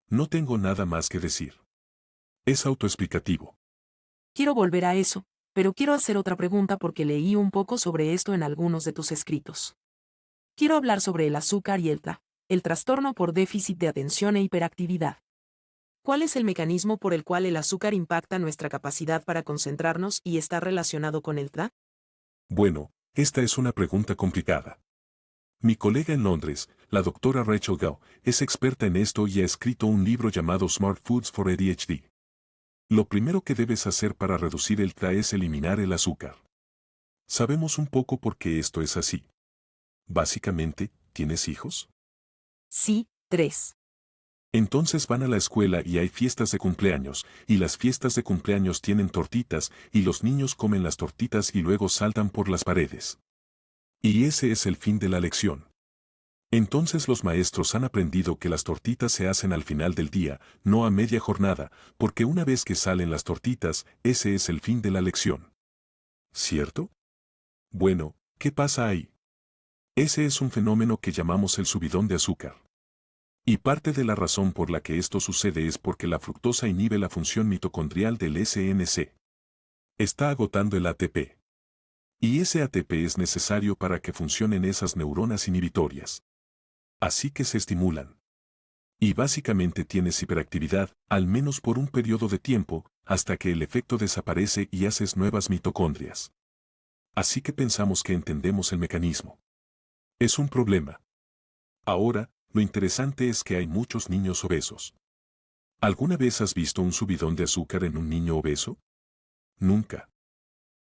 No tengo nada más que decir. Es autoexplicativo. Quiero volver a eso, pero quiero hacer otra pregunta porque leí un poco sobre esto en algunos de tus escritos. Quiero hablar sobre el azúcar y el TDA, el trastorno por déficit de atención e hiperactividad. ¿Cuál es el mecanismo por el cual el azúcar impacta nuestra capacidad para concentrarnos y está relacionado con el TDA? Bueno, esta es una pregunta complicada. Mi colega en Londres, la doctora Rachel Gao, es experta en esto y ha escrito un libro llamado Smart Foods for ADHD. Lo primero que debes hacer para reducir el TDA es eliminar el azúcar. Sabemos un poco por qué esto es así. Básicamente, ¿tienes hijos? Sí, 3. Entonces van a la escuela y hay fiestas de cumpleaños, y las fiestas de cumpleaños tienen tortitas, y los niños comen las tortitas y luego saltan por las paredes. Y ese es el fin de la lección. Entonces los maestros han aprendido que las tortitas se hacen al final del día, no a media jornada, porque una vez que salen las tortitas, ese es el fin de la lección. ¿Cierto? Bueno, ¿qué pasa ahí? Ese es un fenómeno que llamamos el subidón de azúcar. Y parte de la razón por la que esto sucede es porque la fructosa inhibe la función mitocondrial del SNC. Está agotando el ATP. Y ese ATP es necesario para que funcionen esas neuronas inhibitorias. Así que se estimulan. Y básicamente tienes hiperactividad, al menos por un periodo de tiempo, hasta que el efecto desaparece y haces nuevas mitocondrias. Así que pensamos que entendemos el mecanismo. Es un problema. Ahora, lo interesante es que hay muchos niños obesos. ¿Alguna vez has visto un subidón de azúcar en un niño obeso? Nunca.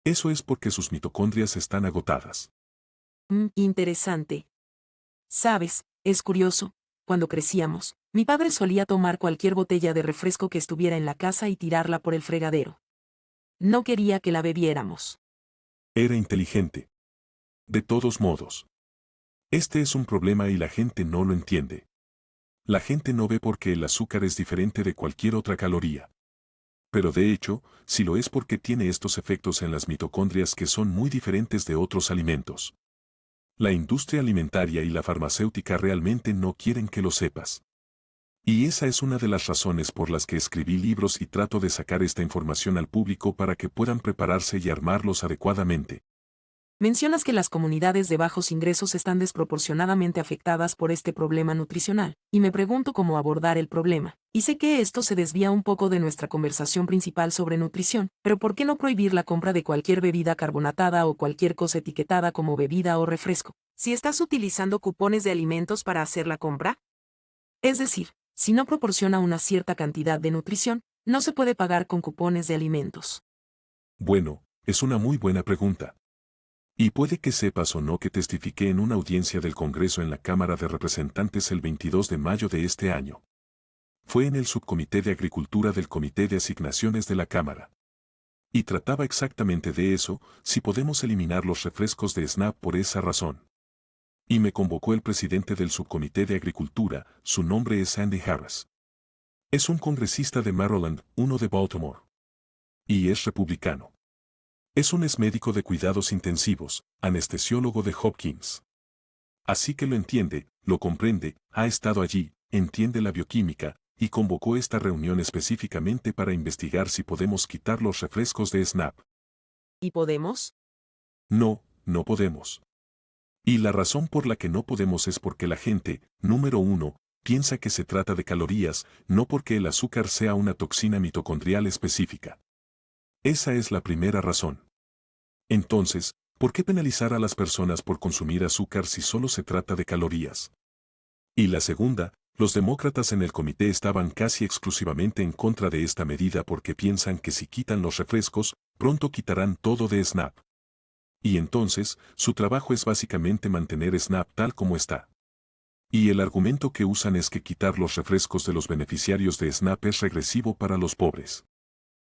Eso es porque sus mitocondrias están agotadas. Interesante. Sabes, es curioso, cuando crecíamos, mi padre solía tomar cualquier botella de refresco que estuviera en la casa y tirarla por el fregadero. No quería que la bebiéramos. Era inteligente. De todos modos. Este es un problema y la gente no lo entiende. La gente no ve porque el azúcar es diferente de cualquier otra caloría. Pero de hecho, sí lo es porque tiene estos efectos en las mitocondrias que son muy diferentes de otros alimentos. La industria alimentaria y la farmacéutica realmente no quieren que lo sepas. Y esa es una de las razones por las que escribí libros y trato de sacar esta información al público para que puedan prepararse y armarlos adecuadamente. Mencionas que las comunidades de bajos ingresos están desproporcionadamente afectadas por este problema nutricional, y me pregunto cómo abordar el problema. Y sé que esto se desvía un poco de nuestra conversación principal sobre nutrición, pero ¿por qué no prohibir la compra de cualquier bebida carbonatada o cualquier cosa etiquetada como bebida o refresco, si estás utilizando cupones de alimentos para hacer la compra? Es decir, si no proporciona una cierta cantidad de nutrición, no se puede pagar con cupones de alimentos. Bueno, es una muy buena pregunta. Y puede que sepas o no que testifiqué en una audiencia del Congreso en la Cámara de Representantes el 22 de mayo de este año. Fue en el Subcomité de Agricultura del Comité de Asignaciones de la Cámara. Y trataba exactamente de eso, si podemos eliminar los refrescos de SNAP por esa razón. Y me convocó el presidente del Subcomité de Agricultura, su nombre es Andy Harris. Es un congresista de Maryland, uno de Baltimore. Y es republicano. Es un médico de cuidados intensivos, anestesiólogo de Hopkins. Así que lo entiende, lo comprende, ha estado allí, entiende la bioquímica, y convocó esta reunión específicamente para investigar si podemos quitar los refrescos de SNAP. ¿Y podemos? No, no podemos. Y la razón por la que no podemos es porque la gente, número uno, piensa que se trata de calorías, no porque el azúcar sea una toxina mitocondrial específica. Esa es la primera razón. Entonces, ¿por qué penalizar a las personas por consumir azúcar si solo se trata de calorías? Y la segunda, los demócratas en el comité estaban casi exclusivamente en contra de esta medida porque piensan que si quitan los refrescos, pronto quitarán todo de SNAP. Y entonces, su trabajo es básicamente mantener SNAP tal como está. Y el argumento que usan es que quitar los refrescos de los beneficiarios de SNAP es regresivo para los pobres.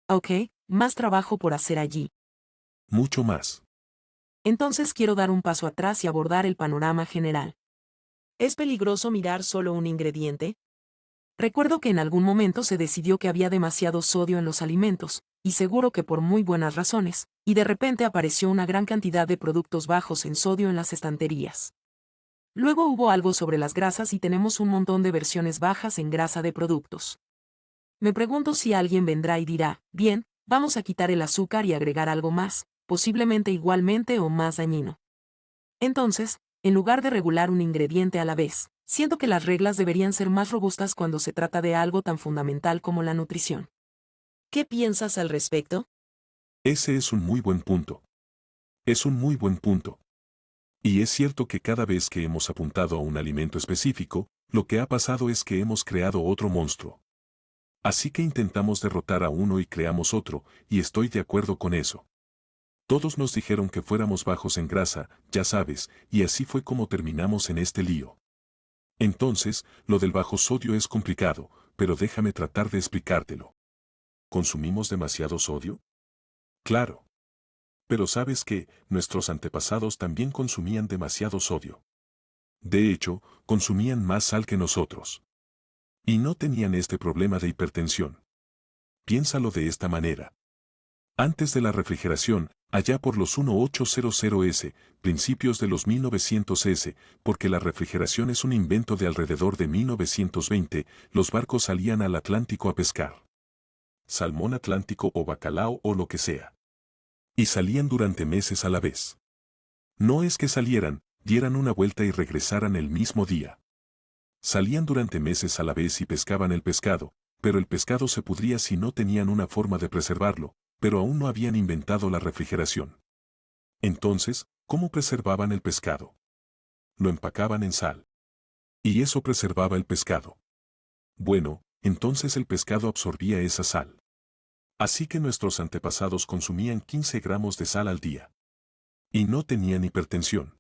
Ok, más trabajo por hacer allí. Mucho más. Entonces quiero dar un paso atrás y abordar el panorama general. ¿Es peligroso mirar solo un ingrediente? Recuerdo que en algún momento se decidió que había demasiado sodio en los alimentos, y seguro que por muy buenas razones, y de repente apareció una gran cantidad de productos bajos en sodio en las estanterías. Luego hubo algo sobre las grasas y tenemos un montón de versiones bajas en grasa de productos. Me pregunto si alguien vendrá y dirá, bien, vamos a quitar el azúcar y agregar algo más, posiblemente igualmente o más dañino. Entonces, en lugar de regular un ingrediente a la vez, siento que las reglas deberían ser más robustas cuando se trata de algo tan fundamental como la nutrición. ¿Qué piensas al respecto? Ese es un muy buen punto. Es un muy buen punto. Y es cierto que cada vez que hemos apuntado a un alimento específico, lo que ha pasado es que hemos creado otro monstruo. Así que intentamos derrotar a uno y creamos otro, y estoy de acuerdo con eso. Todos nos dijeron que fuéramos bajos en grasa, ya sabes, y así fue como terminamos en este lío. Entonces, lo del bajo sodio es complicado, pero déjame tratar de explicártelo. ¿Consumimos demasiado sodio? Claro. Pero sabes que, nuestros antepasados también consumían demasiado sodio. De hecho, consumían más sal que nosotros. Y no tenían este problema de hipertensión. Piénsalo de esta manera. Antes de la refrigeración, allá por los 1800S, principios de los 1900S, porque la refrigeración es un invento de alrededor de 1920, los barcos salían al Atlántico a pescar. Salmón atlántico o bacalao o lo que sea. Y salían durante meses a la vez. No es que salieran, dieran una vuelta y regresaran el mismo día. Salían durante meses a la vez y pescaban el pescado, pero el pescado se pudría si no tenían una forma de preservarlo, pero aún no habían inventado la refrigeración. Entonces, ¿cómo preservaban el pescado? Lo empacaban en sal. Y eso preservaba el pescado. Bueno, entonces el pescado absorbía esa sal. Así que nuestros antepasados consumían 15 gramos de sal al día. Y no tenían hipertensión.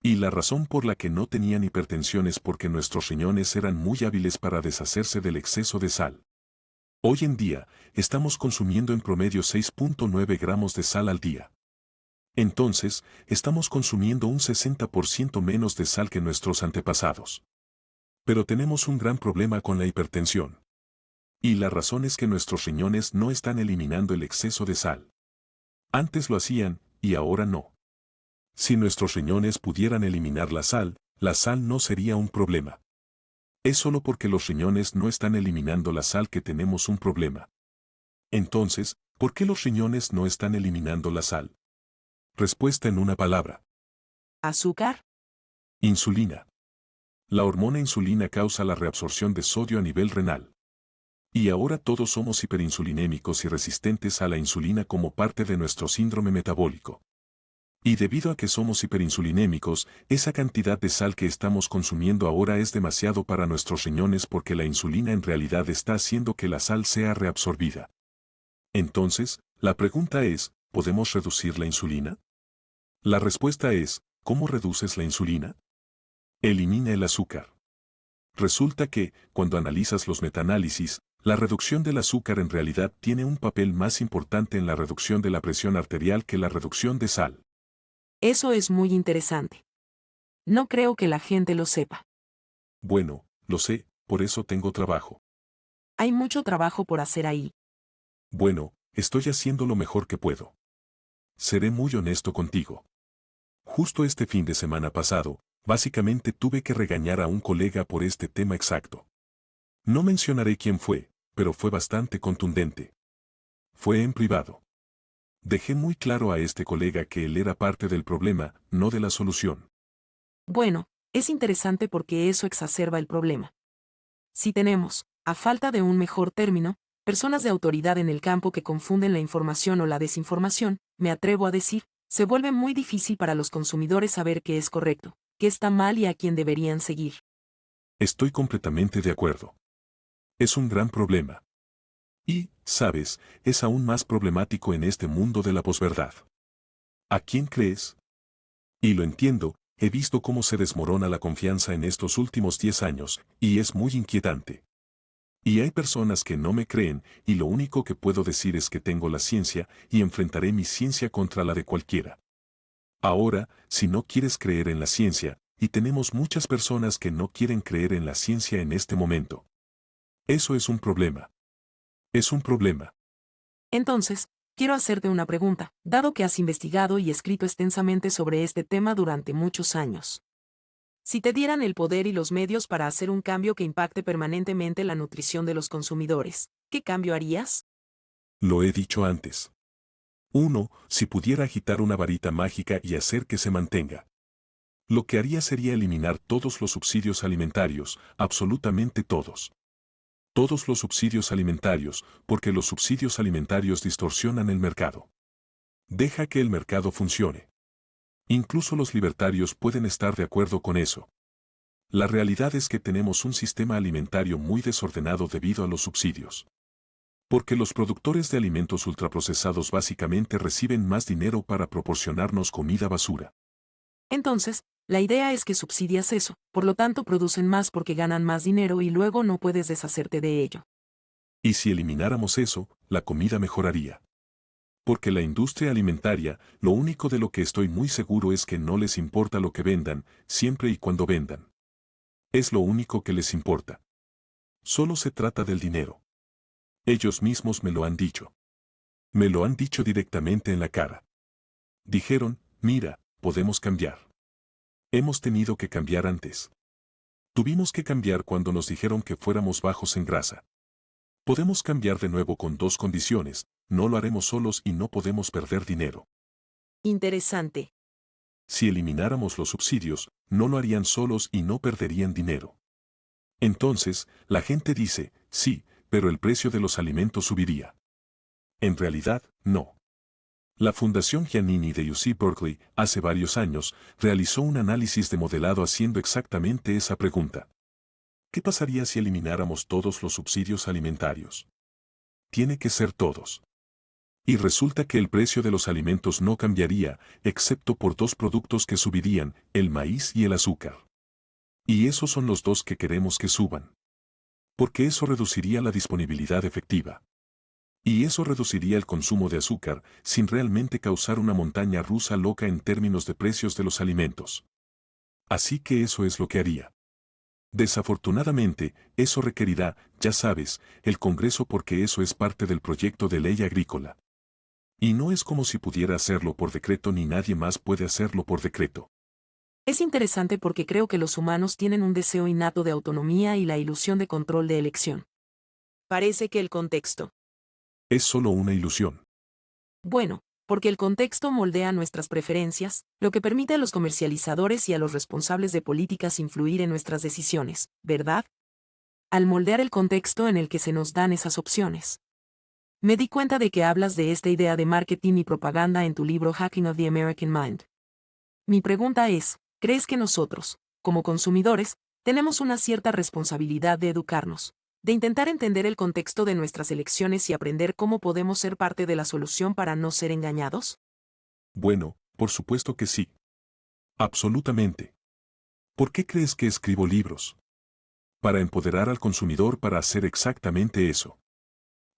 Y la razón por la que no tenían hipertensión es porque nuestros riñones eran muy hábiles para deshacerse del exceso de sal. Hoy en día, estamos consumiendo en promedio 6.9 gramos de sal al día. Entonces, estamos consumiendo un 60% menos de sal que nuestros antepasados. Pero tenemos un gran problema con la hipertensión. Y la razón es que nuestros riñones no están eliminando el exceso de sal. Antes lo hacían, y ahora no. Si nuestros riñones pudieran eliminar la sal no sería un problema. Es solo porque los riñones no están eliminando la sal que tenemos un problema. Entonces, ¿por qué los riñones no están eliminando la sal? Respuesta en una palabra. ¿Azúcar? Insulina. La hormona insulina causa la reabsorción de sodio a nivel renal. Y ahora todos somos hiperinsulinémicos y resistentes a la insulina como parte de nuestro síndrome metabólico. Y debido a que somos hiperinsulinémicos, esa cantidad de sal que estamos consumiendo ahora es demasiado para nuestros riñones porque la insulina en realidad está haciendo que la sal sea reabsorbida. Entonces, la pregunta es, ¿podemos reducir la insulina? La respuesta es, ¿cómo reduces la insulina? Elimina el azúcar. Resulta que, cuando analizas los metaanálisis, la reducción del azúcar en realidad tiene un papel más importante en la reducción de la presión arterial que la reducción de sal. Eso es muy interesante. No creo que la gente lo sepa. Bueno, lo sé, por eso tengo trabajo. Hay mucho trabajo por hacer ahí. Bueno, estoy haciendo lo mejor que puedo. Seré muy honesto contigo. Justo este fin de semana pasado, básicamente tuve que regañar a un colega por este tema exacto. No mencionaré quién fue, pero fue bastante contundente. Fue en privado. Dejé muy claro a este colega que él era parte del problema, no de la solución. Bueno, es interesante porque eso exacerba el problema. Si tenemos, a falta de un mejor término, personas de autoridad en el campo que confunden la información o la desinformación, me atrevo a decir, se vuelve muy difícil para los consumidores saber qué es correcto, qué está mal y a quién deberían seguir. Estoy completamente de acuerdo. Es un gran problema. Y, sabes, es aún más problemático en este mundo de la posverdad. ¿A quién crees? Y lo entiendo, he visto cómo se desmorona la confianza en estos últimos 10 años, y es muy inquietante. Y hay personas que no me creen, y lo único que puedo decir es que tengo la ciencia, y enfrentaré mi ciencia contra la de cualquiera. Ahora, si no quieres creer en la ciencia, y tenemos muchas personas que no quieren creer en la ciencia en este momento. Eso es un problema. Es un problema. Entonces, quiero hacerte una pregunta, dado que has investigado y escrito extensamente sobre este tema durante muchos años. Si te dieran el poder y los medios para hacer un cambio que impacte permanentemente la nutrición de los consumidores, ¿qué cambio harías? Lo he dicho antes. 1. Si pudiera agitar una varita mágica y hacer que se mantenga. Lo que haría sería eliminar todos los subsidios alimentarios, absolutamente todos. Todos los subsidios alimentarios, porque los subsidios alimentarios distorsionan el mercado. Deja que el mercado funcione. Incluso los libertarios pueden estar de acuerdo con eso. La realidad es que tenemos un sistema alimentario muy desordenado debido a los subsidios. Porque los productores de alimentos ultraprocesados básicamente reciben más dinero para proporcionarnos comida basura. Entonces, la idea es que subsidias eso, por lo tanto producen más porque ganan más dinero y luego no puedes deshacerte de ello. Y si elimináramos eso, la comida mejoraría. Porque la industria alimentaria, lo único de lo que estoy muy seguro es que no les importa lo que vendan, siempre y cuando vendan. Es lo único que les importa. Solo se trata del dinero. Ellos mismos me lo han dicho. Me lo han dicho directamente en la cara. Dijeron, mira, podemos cambiar. Hemos tenido que cambiar antes. Tuvimos que cambiar cuando nos dijeron que fuéramos bajos en grasa. Podemos cambiar de nuevo con dos condiciones, no lo haremos solos y no podemos perder dinero. Interesante. Si elimináramos los subsidios, no lo harían solos y no perderían dinero. Entonces, la gente dice, sí, pero el precio de los alimentos subiría. En realidad, no. La Fundación Giannini de UC Berkeley, hace varios años, realizó un análisis de modelado haciendo exactamente esa pregunta. ¿Qué pasaría si elimináramos todos los subsidios alimentarios? Tiene que ser todos. Y resulta que el precio de los alimentos no cambiaría, excepto por dos productos que subirían, el maíz y el azúcar. Y esos son los dos que queremos que suban. Porque eso reduciría la disponibilidad efectiva. Y eso reduciría el consumo de azúcar, sin realmente causar una montaña rusa loca en términos de precios de los alimentos. Así que eso es lo que haría. Desafortunadamente, eso requerirá, ya sabes, el Congreso porque eso es parte del proyecto de ley agrícola. Y no es como si pudiera hacerlo por decreto ni nadie más puede hacerlo por decreto. Es interesante porque creo que los humanos tienen un deseo innato de autonomía y la ilusión de control de elección. Parece que el contexto. Es solo una ilusión. Bueno, porque el contexto moldea nuestras preferencias, lo que permite a los comercializadores y a los responsables de políticas influir en nuestras decisiones, ¿verdad? Al moldear el contexto en el que se nos dan esas opciones. Me di cuenta de que hablas de esta idea de marketing y propaganda en tu libro Hacking of the American Mind. Mi pregunta es, ¿crees que nosotros, como consumidores, tenemos una cierta responsabilidad de educarnos, de intentar entender el contexto de nuestras elecciones y aprender cómo podemos ser parte de la solución para no ser engañados? Bueno, por supuesto que sí. Absolutamente. ¿Por qué crees que escribo libros? Para empoderar al consumidor para hacer exactamente eso.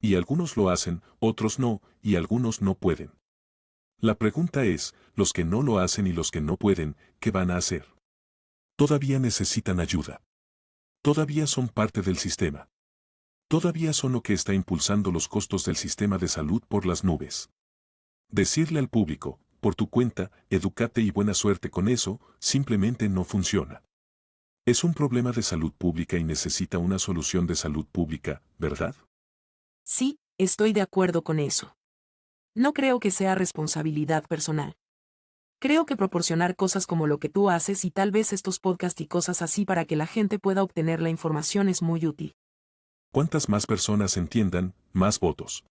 Y algunos lo hacen, otros no, y algunos no pueden. La pregunta es, los que no lo hacen y los que no pueden, ¿qué van a hacer? Todavía necesitan ayuda. Todavía son parte del sistema. Todavía son lo que está impulsando los costos del sistema de salud por las nubes. Decirle al público, por tu cuenta, edúcate y buena suerte con eso, simplemente no funciona. Es un problema de salud pública y necesita una solución de salud pública, ¿verdad? Sí, estoy de acuerdo con eso. No creo que sea responsabilidad personal. Creo que proporcionar cosas como lo que tú haces y tal vez estos podcasts y cosas así para que la gente pueda obtener la información es muy útil. Cuantas más personas entiendan, más votos.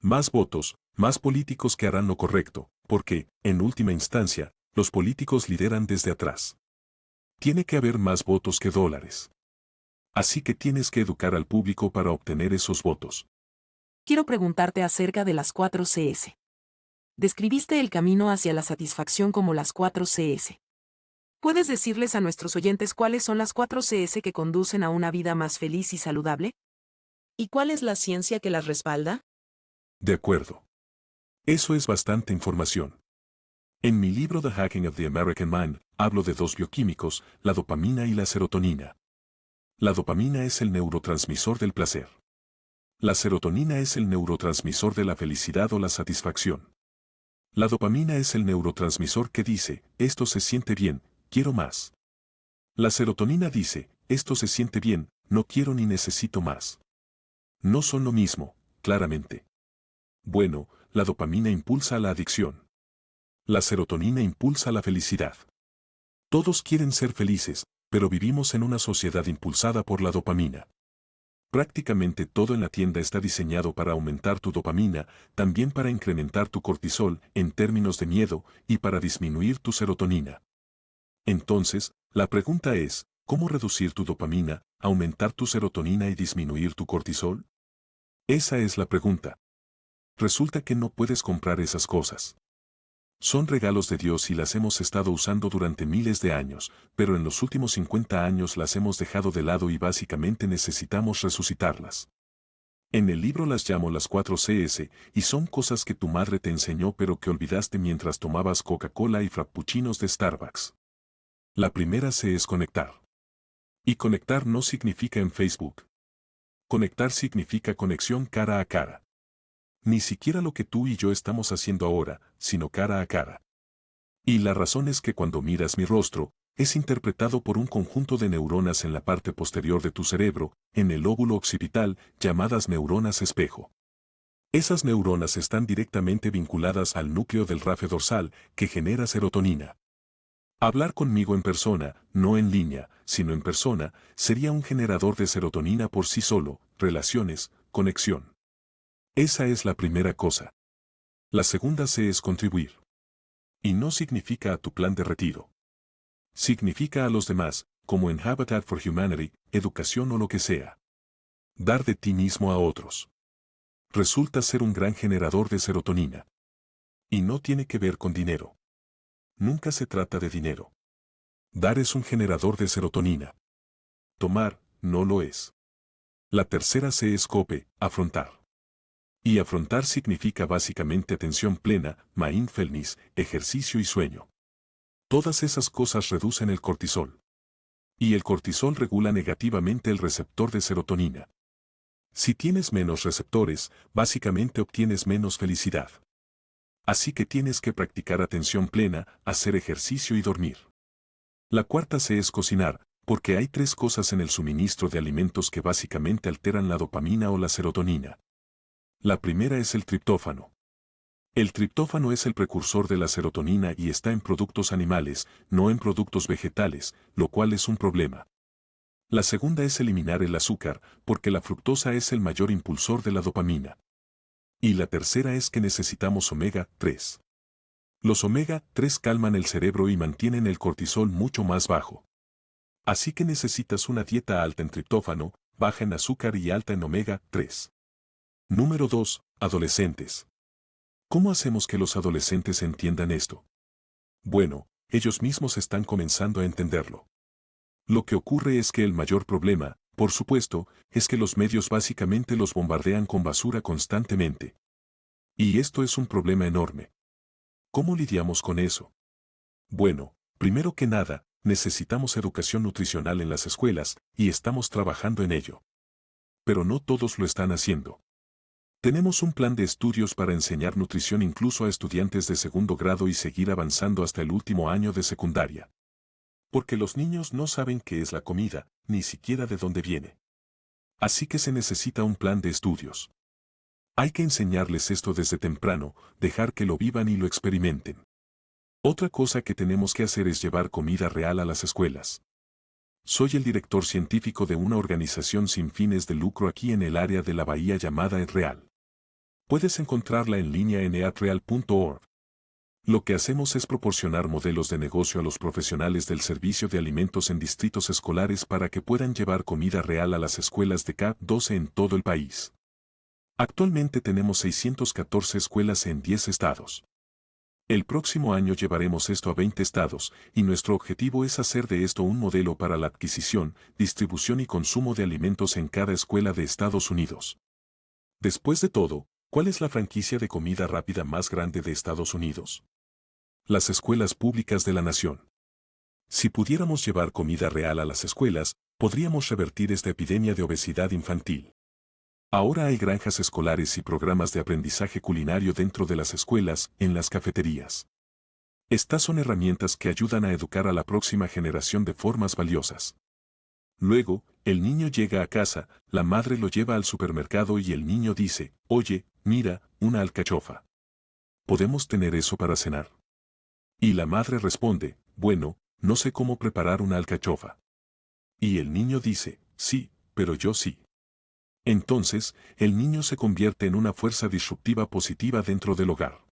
Más votos, más políticos que harán lo correcto, porque, en última instancia, los políticos lideran desde atrás. Tiene que haber más votos que dólares. Así que tienes que educar al público para obtener esos votos. Quiero preguntarte acerca de las 4 Cs. Describiste el camino hacia la satisfacción como las 4 Cs. ¿Puedes decirles a nuestros oyentes cuáles son las 4 Cs que conducen a una vida más feliz y saludable? ¿Y cuál es la ciencia que las respalda? De acuerdo. Eso es bastante información. En mi libro The Hacking of the American Mind, hablo de dos bioquímicos, la dopamina y la serotonina. La dopamina es el neurotransmisor del placer. La serotonina es el neurotransmisor de la felicidad o la satisfacción. La dopamina es el neurotransmisor que dice, esto se siente bien, quiero más. La serotonina dice, esto se siente bien, no quiero ni necesito más. No son lo mismo, claramente. Bueno, la dopamina impulsa la adicción. La serotonina impulsa la felicidad. Todos quieren ser felices, pero vivimos en una sociedad impulsada por la dopamina. Prácticamente todo en la tienda está diseñado para aumentar tu dopamina, también para incrementar tu cortisol en términos de miedo y para disminuir tu serotonina. Entonces, la pregunta es, ¿cómo reducir tu dopamina, aumentar tu serotonina y disminuir tu cortisol? Esa es la pregunta. Resulta que no puedes comprar esas cosas. Son regalos de Dios y las hemos estado usando durante miles de años, pero en los últimos 50 años las hemos dejado de lado y básicamente necesitamos resucitarlas. En el libro las llamo las 4 Cs, y son cosas que tu madre te enseñó pero que olvidaste mientras tomabas Coca-Cola y frappuccinos de Starbucks. La primera C es conectar. Y conectar no significa en Facebook. Conectar significa conexión cara a cara. Ni siquiera lo que tú y yo estamos haciendo ahora, sino cara a cara. Y la razón es que cuando miras mi rostro, es interpretado por un conjunto de neuronas en la parte posterior de tu cerebro, en el lóbulo occipital, llamadas neuronas espejo. Esas neuronas están directamente vinculadas al núcleo del rafe dorsal, que genera serotonina. Hablar conmigo en persona, no en línea, sino en persona, sería un generador de serotonina por sí solo, relaciones, conexión. Esa es la primera cosa. La segunda C es contribuir. Y no significa a tu plan de retiro. Significa a los demás, como en Habitat for Humanity, educación o lo que sea. Dar de ti mismo a otros. Resulta ser un gran generador de serotonina. Y no tiene que ver con dinero. Nunca se trata de dinero. Dar es un generador de serotonina. Tomar, no lo es. La tercera C es cope, afrontar. Y afrontar significa básicamente atención plena, mindfulness, ejercicio y sueño. Todas esas cosas reducen el cortisol. Y el cortisol regula negativamente el receptor de serotonina. Si tienes menos receptores, básicamente obtienes menos felicidad. Así que tienes que practicar atención plena, hacer ejercicio y dormir. La cuarta C es cocinar, porque hay tres cosas en el suministro de alimentos que básicamente alteran la dopamina o la serotonina. La primera es el triptófano. El triptófano es el precursor de la serotonina y está en productos animales, no en productos vegetales, lo cual es un problema. La segunda es eliminar el azúcar, porque la fructosa es el mayor impulsor de la dopamina. Y la tercera es que necesitamos omega 3. Los omega 3 calman el cerebro y mantienen el cortisol mucho más bajo. Así que necesitas una dieta alta en triptófano, baja en azúcar y alta en omega 3. Número 2. Adolescentes. ¿Cómo hacemos que los adolescentes entiendan esto? Bueno, ellos mismos están comenzando a entenderlo. Lo que ocurre es que el mayor problema, por supuesto, es que los medios básicamente los bombardean con basura constantemente. Y esto es un problema enorme. ¿Cómo lidiamos con eso? Bueno, primero que nada, necesitamos educación nutricional en las escuelas, y estamos trabajando en ello. Pero no todos lo están haciendo. Tenemos un plan de estudios para enseñar nutrición incluso a estudiantes de segundo grado y seguir avanzando hasta el último año de secundaria. Porque los niños no saben qué es la comida, ni siquiera de dónde viene. Así que se necesita un plan de estudios. Hay que enseñarles esto desde temprano, dejar que lo vivan y lo experimenten. Otra cosa que tenemos que hacer es llevar comida real a las escuelas. Soy el director científico de una organización sin fines de lucro aquí en el área de la bahía llamada EatReal. Puedes encontrarla en línea en eatreal.org. Lo que hacemos es proporcionar modelos de negocio a los profesionales del servicio de alimentos en distritos escolares para que puedan llevar comida real a las escuelas de K-12 en todo el país. Actualmente tenemos 614 escuelas en 10 estados. El próximo año llevaremos esto a 20 estados, y nuestro objetivo es hacer de esto un modelo para la adquisición, distribución y consumo de alimentos en cada escuela de Estados Unidos. Después de todo, ¿cuál es la franquicia de comida rápida más grande de Estados Unidos? Las escuelas públicas de la nación. Si pudiéramos llevar comida real a las escuelas, podríamos revertir esta epidemia de obesidad infantil. Ahora hay granjas escolares y programas de aprendizaje culinario dentro de las escuelas, en las cafeterías. Estas son herramientas que ayudan a educar a la próxima generación de formas valiosas. Luego, el niño llega a casa, la madre lo lleva al supermercado y el niño dice, oye, mira, una alcachofa. ¿Podemos tener eso para cenar? Y la madre responde, bueno, no sé cómo preparar una alcachofa. Y el niño dice, sí, pero yo sí. Entonces, el niño se convierte en una fuerza disruptiva positiva dentro del hogar.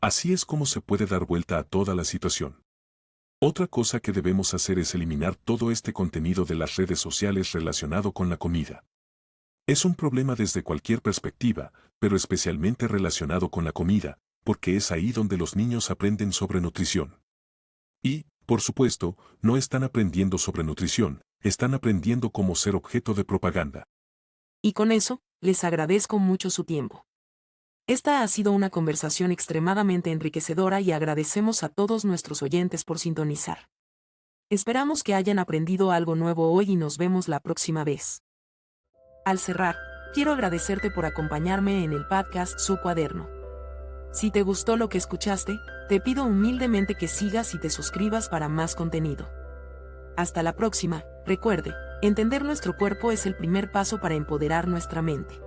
Así es como se puede dar vuelta a toda la situación. Otra cosa que debemos hacer es eliminar todo este contenido de las redes sociales relacionado con la comida. Es un problema desde cualquier perspectiva, pero especialmente relacionado con la comida, porque es ahí donde los niños aprenden sobre nutrición. Y, por supuesto, no están aprendiendo sobre nutrición, están aprendiendo cómo ser objeto de propaganda. Y con eso, les agradezco mucho su tiempo. Esta ha sido una conversación extremadamente enriquecedora y agradecemos a todos nuestros oyentes por sintonizar. Esperamos que hayan aprendido algo nuevo hoy y nos vemos la próxima vez. Al cerrar, quiero agradecerte por acompañarme en el podcast Su Cuaderno. Si te gustó lo que escuchaste, te pido humildemente que sigas y te suscribas para más contenido. Hasta la próxima, recuerde, entender nuestro cuerpo es el primer paso para empoderar nuestra mente.